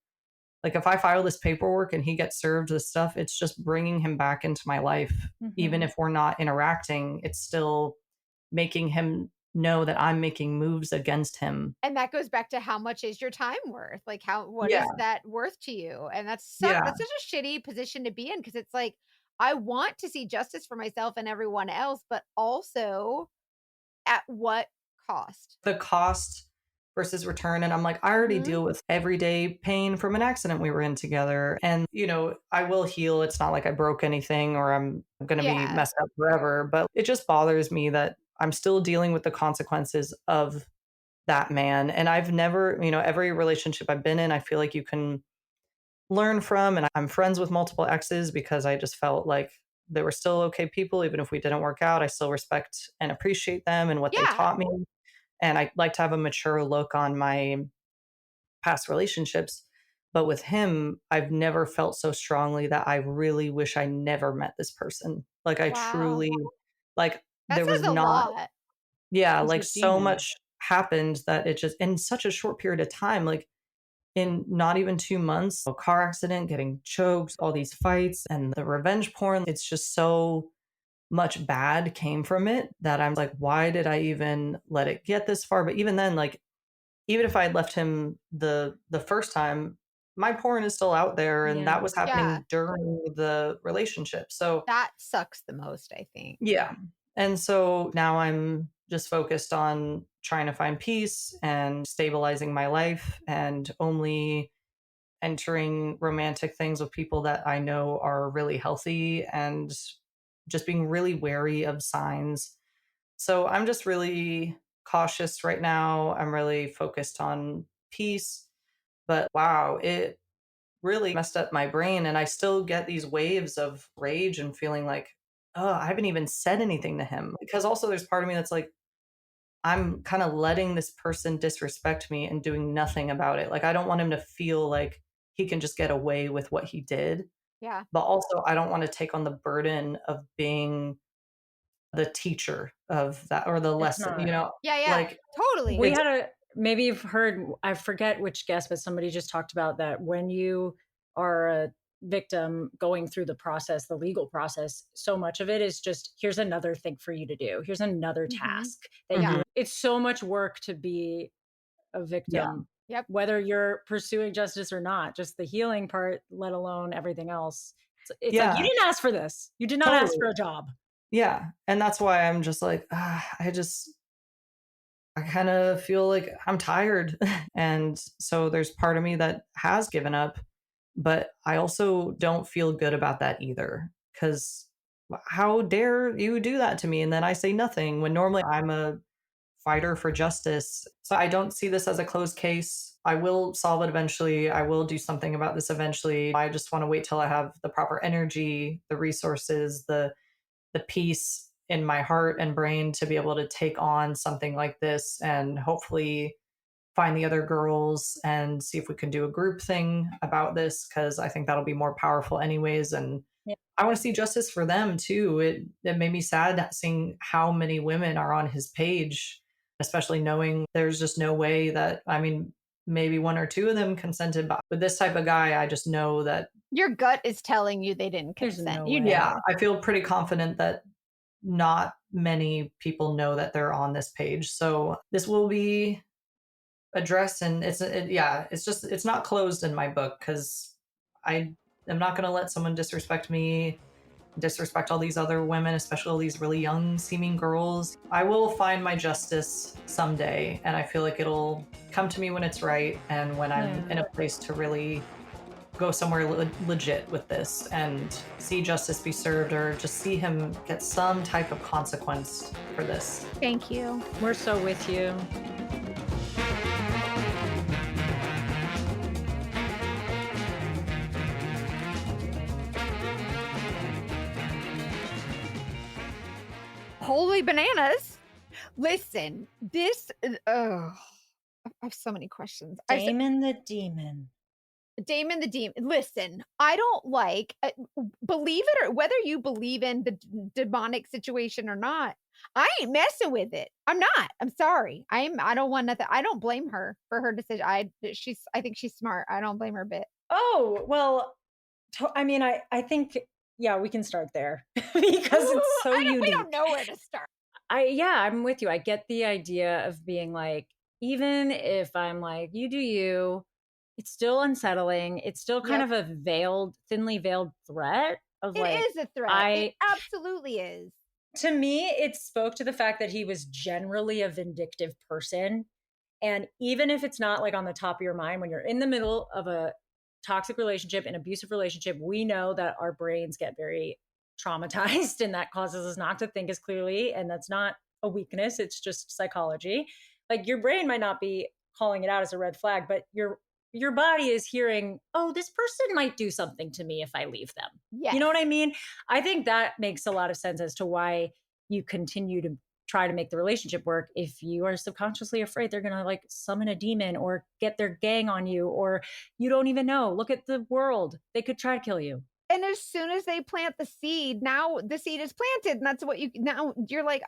like if I file this paperwork and he gets served this stuff, it's just bringing him back into my life. Even Mhm. if we're not interacting, it's still making him know that I'm making moves against him. And that goes back to how much is your time worth? Like what Yeah. is that worth to you? And Yeah. that's such a shitty position to be in because it's like I want to see justice for myself and everyone else, but also at what cost? The cost versus return. And I'm like, I already Mhm. deal with everyday pain from an accident we were in together. And, I will heal. It's not like I broke anything or I'm going to be Yeah. messed up forever. But it just bothers me that I'm still dealing with the consequences of that man. And I've never, every relationship I've been in, I feel like you can learn from. And I'm friends with multiple exes because I just felt like they were still okay people. Even if we didn't work out, I still respect and appreciate them and what they Yeah. taught me. And I like to have a mature look on my past relationships. But with him, I've never felt so strongly that I really wish I never met this person. Like, I Wow. truly, like, That there was says a not, lot. yeah, He's like, a so demon. much happened that it just, in such a short period of time, like, in not even 2 months, a car accident, getting choked, all these fights, and the revenge porn. It's just so much bad came from it that I'm like, why did I even let it get this far? But even then, like, even if I had left him the first time, my porn is still out there, and Yeah. that was Yeah. happening during the relationship. So, That sucks the most, I think. yeah. And so now I'm just focused on trying to find peace and stabilizing my life and only entering romantic things with people that I know are really healthy and just being really wary of signs. So I'm just really cautious right now. I'm really focused on peace. But wow, it really messed up my brain. And I still get these waves of rage and feeling like, oh, I haven't even said anything to him. Because also there's part of me that's like, I'm kind of letting this person disrespect me and doing nothing about it. Like, I don't want him to feel like he can just get away with what he did. Yeah. But also, I don't want to take on the burden of being the teacher of that or the It's lesson, not. Yeah, yeah. like Totally. We it's had maybe you've heard, I forget which guest, but somebody just talked about that when you are a victim going through the process, the legal process, so much of it is just, here's another thing for you to do. Here's another Mhm. task that Yeah. it's so much work to be a yeah, victim, Yep. whether you're pursuing justice or not, just the healing part, let alone everything else. It's like, you yeah, didn't ask for this. You did not ask totally. for a job. Yeah, and that's why I'm just like, I kind of feel like I'm tired. And so there's part of me that has given up, but I also don't feel good about that either. Because how dare you do that to me? And then I say nothing when normally I'm a fighter for justice. So I don't see this as a closed case. I will solve it eventually. I will do something about this eventually. I just want to wait till I have the proper energy, the resources, the peace in my heart and brain to be able to take on something like this and hopefully find the other girls and see if we can do a group thing about this, because I think that'll be more powerful anyways. And Yeah. I want to see justice for them too. It made me sad seeing how many women are on his page, especially knowing there's just no way that, I mean, maybe one or two of them consented, but with this type of guy, I just know that, Your gut is telling you they didn't There's consent. no You way. yeah, know. I feel pretty confident that not many people know that they're on this page. So this will be addressed, and it's not closed in my book, because I am not going to let someone disrespect me, disrespect all these other women, especially all these really young seeming girls. I will find my justice someday, and I feel like it'll come to me when it's right and when I'm in a place to really go somewhere legit with this and see justice be served, or just see him get some type of consequence for this. Thank you. We're so with you. Holy bananas. Listen, this, oh, I have so many questions. Damon the demon. Damon the demon. Listen, I don't like, believe it or whether you believe in the demonic situation or not, I ain't messing with it. I'm not. I'm sorry. I don't want nothing. I don't blame her for her decision. I think she's smart. I don't blame her a bit. Oh, well, I mean, I think, yeah, we can start there because it's so unique. We don't know where to start. I'm with you. I get the idea of being like, even if I'm like, you do you, it's still unsettling. It's still kind of a thinly veiled threat of It is a threat. It absolutely is. To me, it spoke to the fact that he was generally a vindictive person. And even if it's not like on the top of your mind, when you're in the middle of a toxic relationship, an abusive relationship, we know that our brains get very traumatized and that causes us not to think as clearly. And that's not a weakness. It's just psychology. Like your brain might not be calling it out as a red flag, but your body is hearing, oh, this person might do something to me if I leave them. Yes. You know what I mean? I think that makes a lot of sense as to why you continue to try to make the relationship work if you are subconsciously afraid they're going to like summon a demon or get their gang on you, or you don't even know. Look at the world. They could try to kill you. And as soon as they plant the seed, now the seed is planted. And that's what now you're like,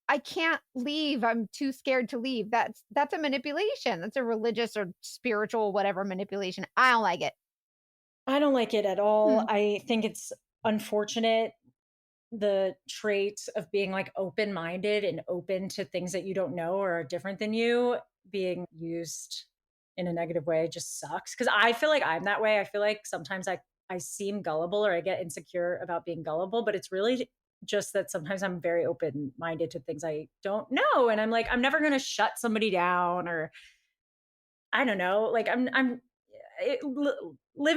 I can't leave. I'm too scared to leave. That's a manipulation. That's a religious or spiritual, whatever manipulation. I don't like it. I don't like it at all. I think it's unfortunate, the trait of being like open-minded and open to things that you don't know or are different than you being used in a negative way just sucks. Because I feel like I'm that way. I feel like sometimes I seem gullible or I get insecure about being gullible, but it's really just that sometimes I'm very open-minded to things I don't know. And I'm like, I'm never going to shut somebody down, or I don't know. Like live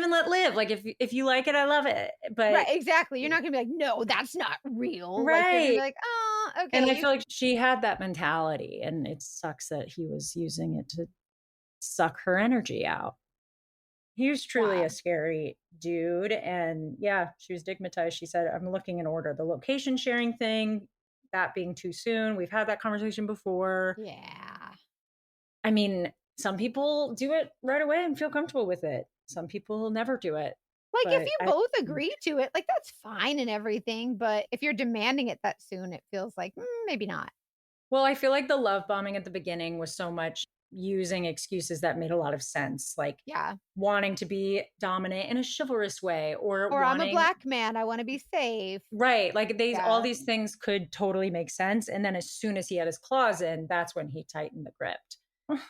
and let live. Like if you like it, I love it. But right, exactly. You're not gonna be like, no, that's not real. Right. Like, you're gonna be like, oh, okay. And I feel like she had that mentality, and it sucks that he was using it to suck her energy out. He was truly a scary dude. And yeah, she was stigmatized. She said, I'm looking in order. The location sharing thing, that being too soon. We've had that conversation before. Yeah. I mean, some people do it right away and feel comfortable with it. Some people never do it. Like if you both agree to it, like that's fine and everything. But if you're demanding it that soon, it feels like maybe not. Well, I feel like the love bombing at the beginning was so much using excuses that made a lot of sense. Like wanting to be dominant in a chivalrous way, or I'm a black man, I want to be safe. Right. Like all these things could totally make sense. And then as soon as he had his claws in, that's when he tightened the grip.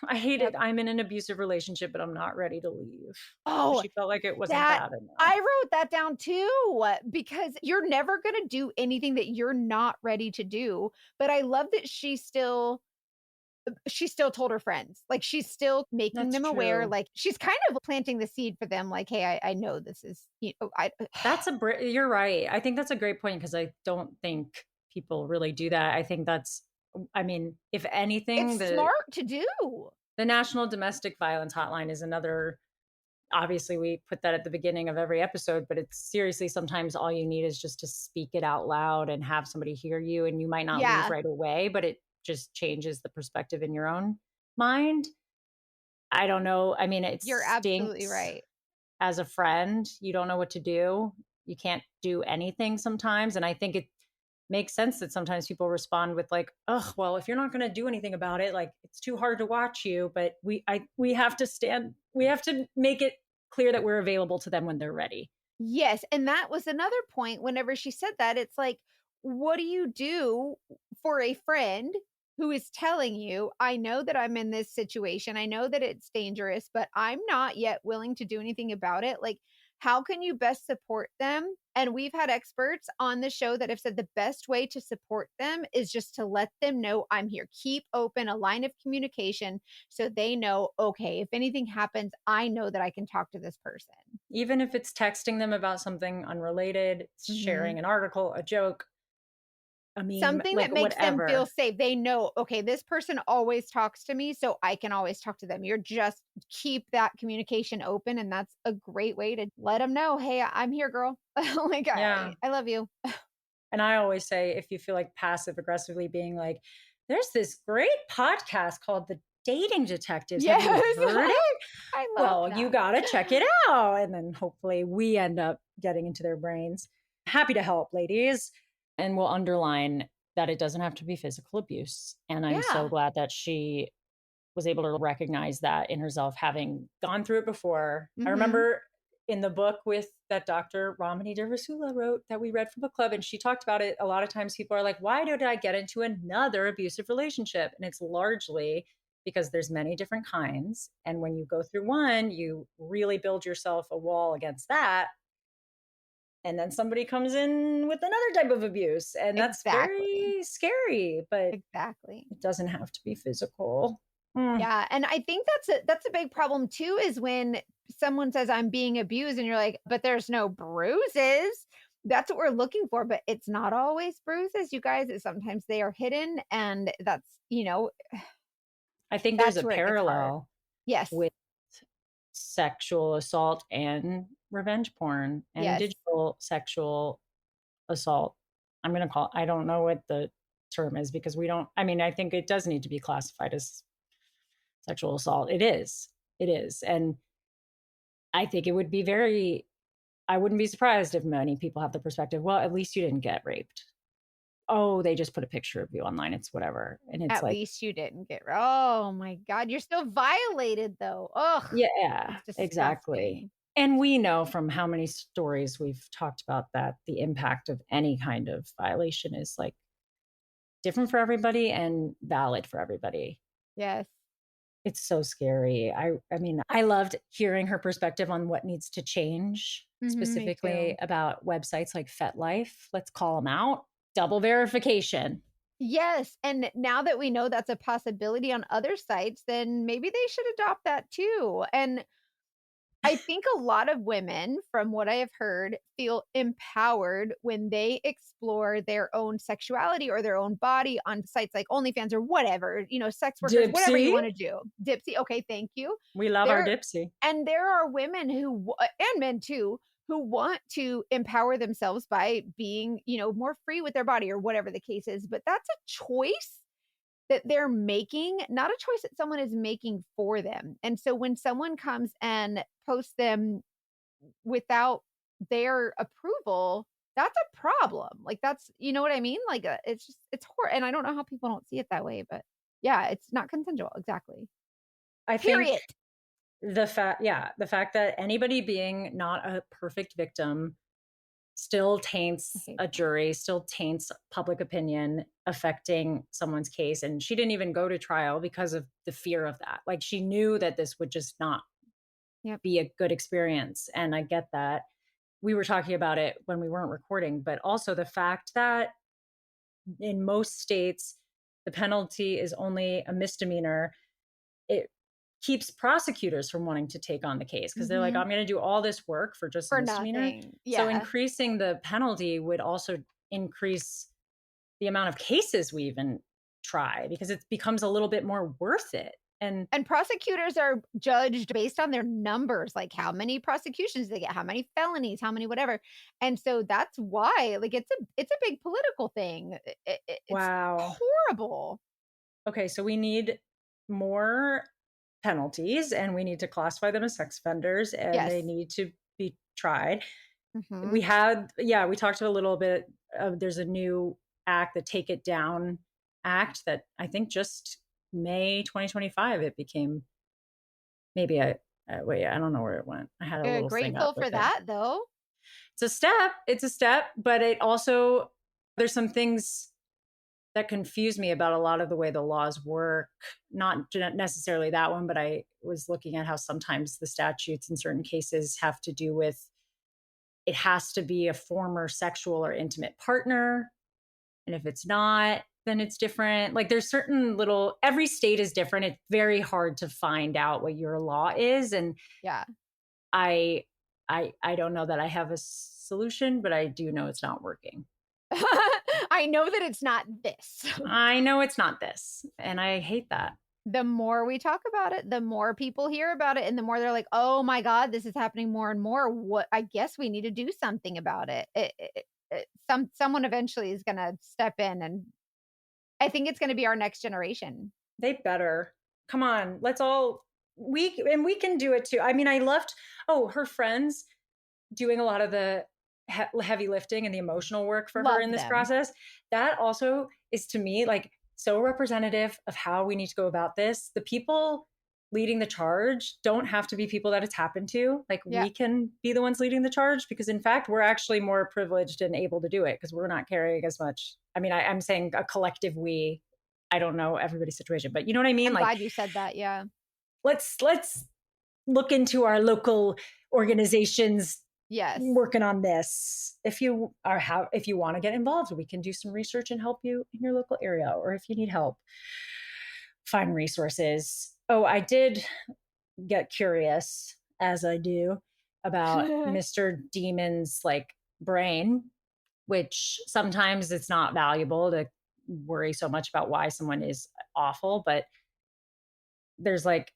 I hate it. I'm in an abusive relationship, but I'm not ready to leave. Oh, she felt like it wasn't bad enough. I wrote that down too, because you're never going to do anything that you're not ready to do. But I love that she still told her friends, like she's still making them aware. Like she's kind of planting the seed for them. Like, hey, I know this is, you're right. I think that's a great point, because I don't think people really do that. I think that's, I mean, if anything, it's smart to do. The National Domestic Violence Hotline is another. Obviously, we put that at the beginning of every episode, but it's seriously, sometimes all you need is just to speak it out loud and have somebody hear you. And you might not leave Yeah, right away, but it just changes the perspective in your own mind. I don't know. I mean, it you're absolutely stinks right. as a friend. You don't know what to do. You can't do anything sometimes. And I think it makes sense that sometimes people respond with like, oh, well, if you're not going to do anything about it, like it's too hard to watch you. But we have to make it clear that we're available to them when they're ready. Yes, and that was another point whenever she said that, it's like, what do you do for a friend who is telling you, "I know that I'm in this situation. I know that it's dangerous, but I'm not yet willing to do anything about it." Like, how can you best support them? And we've had experts on the show that have said the best way to support them is just to let them know, "I'm here." Keep open a line of communication so they know, "Okay, if anything happens, I know that I can talk to this person." Even if it's texting them about something unrelated, sharing Mhm. an article, a joke, a meme, Something like that makes them feel whatever. safe. They know, "Okay, this person always talks to me, so I can always talk to them." You're just keep that communication open, and that's a great way to let them know, "Hey, I'm here, girl. Like, Yeah. I love you." And I always say, if you feel like passive aggressively being like, there's this great podcast called The Dating Detectives. Have you Yes. heard it? I love Well, you that. got to check it out. And then hopefully we end up getting into their brains. Happy to help, ladies. And we'll underline that it doesn't have to be physical abuse. And I'm so Yeah. glad that she was able to recognize that in herself, having gone through it before. I Mhm. remember in the book with that Dr. Ramani Dervasula wrote that we read from book club, and she talked about it. A lot of times people are like, why did I get into another abusive relationship? And it's largely because there's many different kinds. And when you go through one, you really build yourself a wall against that. And then somebody comes in with another type of abuse. And that's Exactly. very scary, but Exactly. it doesn't have to be physical. Mm. Yeah, and I think that's a big problem too is when someone says I'm being abused and you're like, "But there's no bruises." That's what we're looking for, but it's not always bruises, you guys. Sometimes they are hidden and I think there's that's a where it gets hard. parallel Yes. with sexual assault and revenge porn and Yes. digital sexual assault. I don't know what the term is because we don't, I mean, I think it does need to be classified as sexual assault. It is. It is. And I think it would be I wouldn't be surprised if many people have the perspective, well, at least you didn't get raped. Oh, they just put a picture of you online. It's whatever. And it's At like, least you didn't get oh my god, you're still violated though. Ugh, yeah, that's exactly. disgusting. And we know from how many stories we've talked about that the impact of any kind of violation is like different for everybody and valid for everybody. Yes. It's so scary. I mean, I loved hearing her perspective on what needs to change, Mhm, me specifically too. about websites like FetLife. Let's call them out. Double verification. Yes, and now that we know that's a possibility on other sites, then maybe they should adopt that too. And I think a lot of women, from what I have heard, feel empowered when they explore their own sexuality or their own body on sites like OnlyFans or whatever, sex workers, whatever you Dipsy. want to do. Dipsy, okay, thank you. We love our There Dipsy. and there are women and men too who want to empower themselves by being, more free with their body or whatever the case is, but that's a choice that they're making, not a choice that someone is making for them. And so when someone comes and posts them without their approval, that's a problem. Like that's you know what I mean? Like it's just it's horrible. And I don't know how people don't see it that way, but yeah, it's not consensual. Exactly. I think Period. the fact that anybody being not a perfect victim still I taints hate a that. jury, still taints public opinion affecting someone's case. And she didn't even go to trial because of the fear of that. Like she knew that this would just not Yep. be a good experience. And I get that. We were talking about it when we weren't recording, but also the fact that in most states, the penalty is only a misdemeanor. It keeps prosecutors from wanting to take on the case because they're like, Mhm. I'm going to do all this work for just a For misdemeanor. nothing. So Yeah. increasing the penalty would also increase the amount of cases we even try because it becomes a little bit more worth it. And prosecutors are judged based on their numbers, like how many prosecutions they get, how many felonies, how many whatever. And so that's why, like, it's a big political thing. It's wow. horrible. Okay, so we need more penalties, and we need to classify them as sex offenders, and Yes. they need to be tried. Mhm. We talked a little bit of, there's a new act, the Take It Down Act, that I think just May 2025 it became, maybe wait, I don't know where it went. I had a little thing Grateful up for with it. that, though. It's a step, but it also, there's some things that confused me about a lot of the way the laws work. Not necessarily that one, but I was looking at how sometimes the statutes in certain cases have to do with, it has to be a former sexual or intimate partner. And if it's not, then it's different. Like, there's certain little, every state is different. It's very hard to find out what your law is. And Yeah. I don't know that I have a solution, but I do know it's not working. I know that it's not this. I know it's not this. And I hate that. The more we talk about it, the more people hear about it, and the more they're like, "Oh my God, this is happening more and more. What? I guess we need to do something about it." Someone eventually is going to step in, and I think it's going to be our next generation. They better. Come on, let's all, we can do it too. I mean, I loved, her friends doing a lot of the heavy lifting and the emotional work for her Love in this them. process. That also is, to me, like, so representative of how we need to go about this. The people leading the charge don't have to be people that it's happened to. Like, Yeah. we can be the ones leading the charge, because in fact, we're actually more privileged and able to do it because we're not carrying as much. I mean, I'm saying a collective we. I don't know everybody's situation, but you know what I mean? I'm Like, glad you said that. Yeah. let's look into our local organizations Yes. working on this. If you want to get involved, we can do some research and help you in your local area. Or if you need help, find resources. Oh, I did get curious, as I do, about Mr. Demon's like brain, which sometimes it's not valuable to worry so much about why someone is awful, but there's like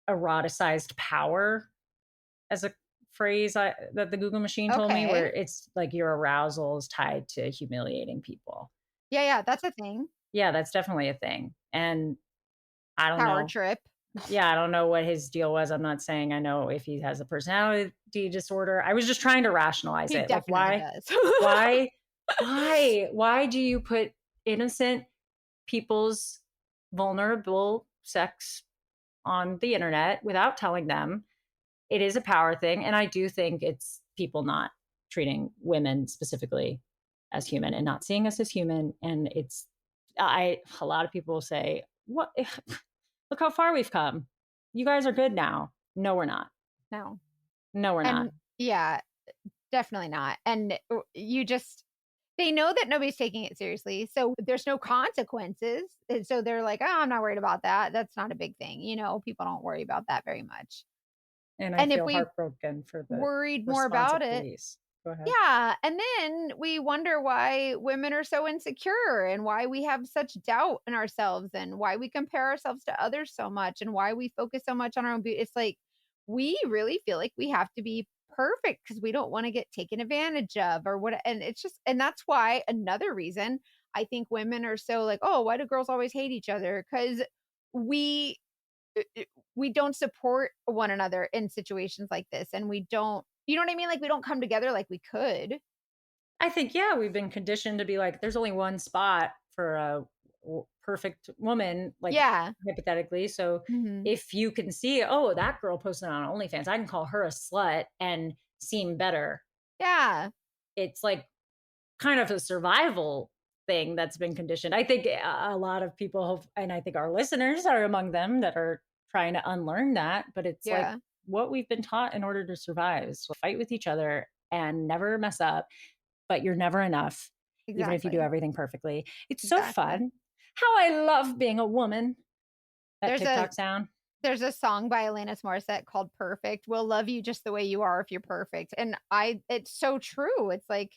eroticized power as a phrase that the Google machine told me, Okay. where it's like your arousal is tied to humiliating people. Yeah, that's a thing. Yeah, that's definitely a thing. And I don't Power know. trip. Yeah, I don't know what his deal was. I'm not saying I know if he has a personality disorder. I was just trying to rationalize He it. Like, definitely why, does. why do you put innocent people's vulnerable sex on the internet without telling them? It is a power thing. And I do think it's people not treating women specifically as human and not seeing us as human. And a lot of people say, what, look how far we've come. You guys are good now. No, we're not. No. No, we're not. Yeah, definitely not. And they know that nobody's taking it seriously. So there's no consequences. And so they're like, oh, I'm not worried about that. That's not a big thing. People don't worry about that very much. And I And if feel we heartbroken for the worried more about it. police. Go ahead. Yeah. And then we wonder why women are so insecure and why we have such doubt in ourselves and why we compare ourselves to others so much and why we focus so much on our own beauty. It's like we really feel like we have to be perfect because we don't want to get taken advantage of or what. And and that's why another reason I think women are so like, oh, why do girls always hate each other? Because we we don't support one another in situations like this, and we don't, you know what I mean, like we don't come together like we could. I think, yeah, we've been conditioned to be like, there's only one spot for a perfect woman, like, Yeah. hypothetically. So Mhm. if you can see, oh, that girl posted on OnlyFans, I can call her a slut and seem better. Yeah. It's like kind of a survival thing that's been conditioned. I think a lot of people have, and I think our listeners are among them, that are trying to unlearn that. But it's Yeah. like what we've been taught in order to survive is to fight with each other and never mess up. But you're never enough, even if you do Exactly. everything perfectly. It's so Exactly. fun. How I love being a woman. That There's TikTok sound. There's a song by Alanis Morissette called Perfect. We'll love you just the way you are if you're perfect. And it's so true. It's like,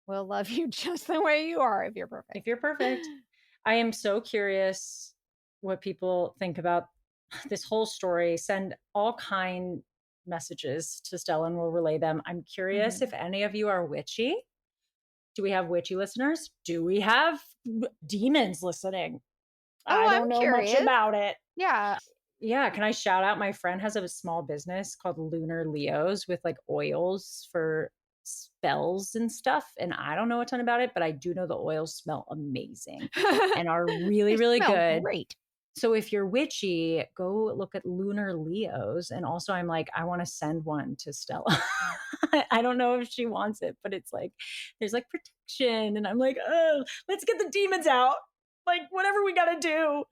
we'll love you just the way you are if you're perfect. If you're perfect. I am so curious what people think about this whole story. Send all kind messages to Stella and we'll relay them. I'm curious if any of you are witchy. Do we have witchy listeners? Do we have demons listening? Oh, I I'm don't know curious. much about it. Yeah. Yeah, can I shout out, my friend has a small business called Lunar Leos with like oils for spells and stuff. And I don't know a ton about it, but I do know the oils smell amazing and are really, They really smell good. great. So if you're witchy, go look at Lunar Leos. And also I'm like, I want to send one to Stella. I don't know if she wants it, but it's like, there's like protection. And I'm like, oh, let's get the demons out. Like whatever we got to do.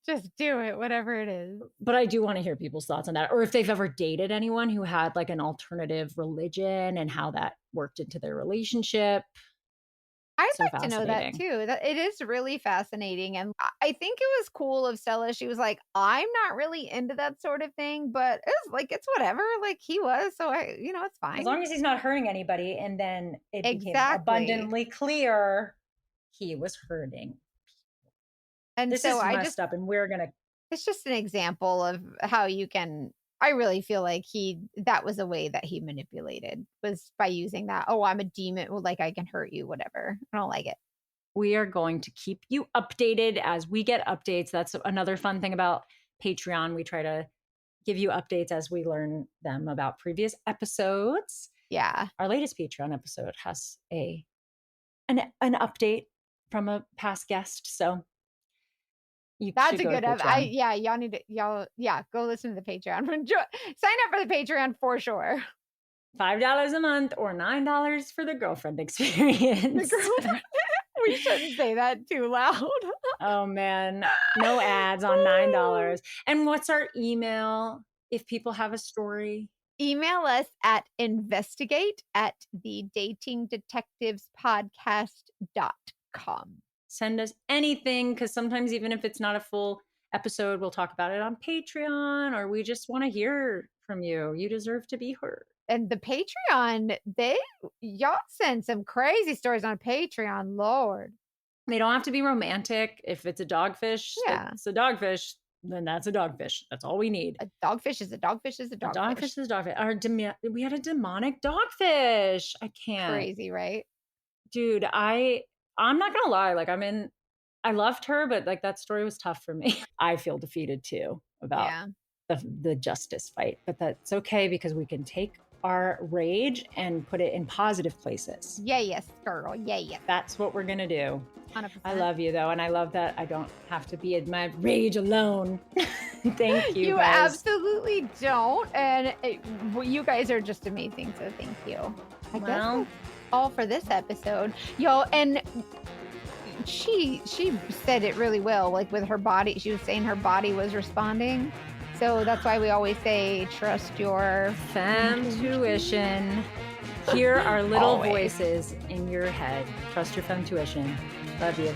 Just do it, whatever it is. But I do want to hear people's thoughts on that. Or if they've ever dated anyone who had like an alternative religion and how that worked into their relationship. I'd So like to know that fascinating. too. That it is really fascinating. And I think it was cool of Stella. She was like, I'm not really into that sort of thing, but it's like, it's whatever. Like he was. So it's fine. As long as he's not hurting anybody. And then it became Exactly. abundantly clear he was hurting. And This so is I messed just, up, and we're gonna. it's just an example of how you can, I really feel like that was a way that he manipulated, was by using that. Oh, I'm a demon. Well, like I can hurt you, whatever. I don't like it. We are going to keep you updated as we get updates. That's another fun thing about Patreon. We try to give you updates as we learn them about previous episodes. Yeah. Our latest Patreon episode has an update from a past guest. So That's should a go to good Patreon. y'all need to go listen to the Patreon. Sign up for the Patreon for sure. $5 a month or $9 for the girlfriend experience. We shouldn't say that too loud. Oh man, no ads on $9. And what's our email if people have a story? Email us at investigate@thedatingdetectivespodcast.com. Send us anything, because sometimes even if it's not a full episode, we'll talk about it on Patreon, or we just want to hear from you. You deserve to be heard. And the Patreon, y'all send some crazy stories on Patreon, Lord. They don't have to be romantic. If it's a dogfish, Yeah. it's a dogfish, then that's a dogfish. That's all we need. A dogfish is a dogfish is a A dogfish. dogfish is a dogfish. We had a demonic dogfish. I can't. Crazy, right? Dude, I'm not gonna lie. Like I loved her, but like that story was tough for me. I feel defeated too about the justice fight, but that's okay because we can take our rage and put it in positive places. Yeah, yes, girl. Yeah, yes. That's what we're gonna do. 100%. I love you though, and I love that I don't have to be in my rage alone. Thank you. You guys. absolutely don't, and you guys are just amazing. So thank you. I guess that's all for this episode, yo. And she said it really well, like with her body. She was saying her body was responding. So that's why we always say, trust your femtuition. Hear our little Always. voices in your head. Trust your femtuition. Love you.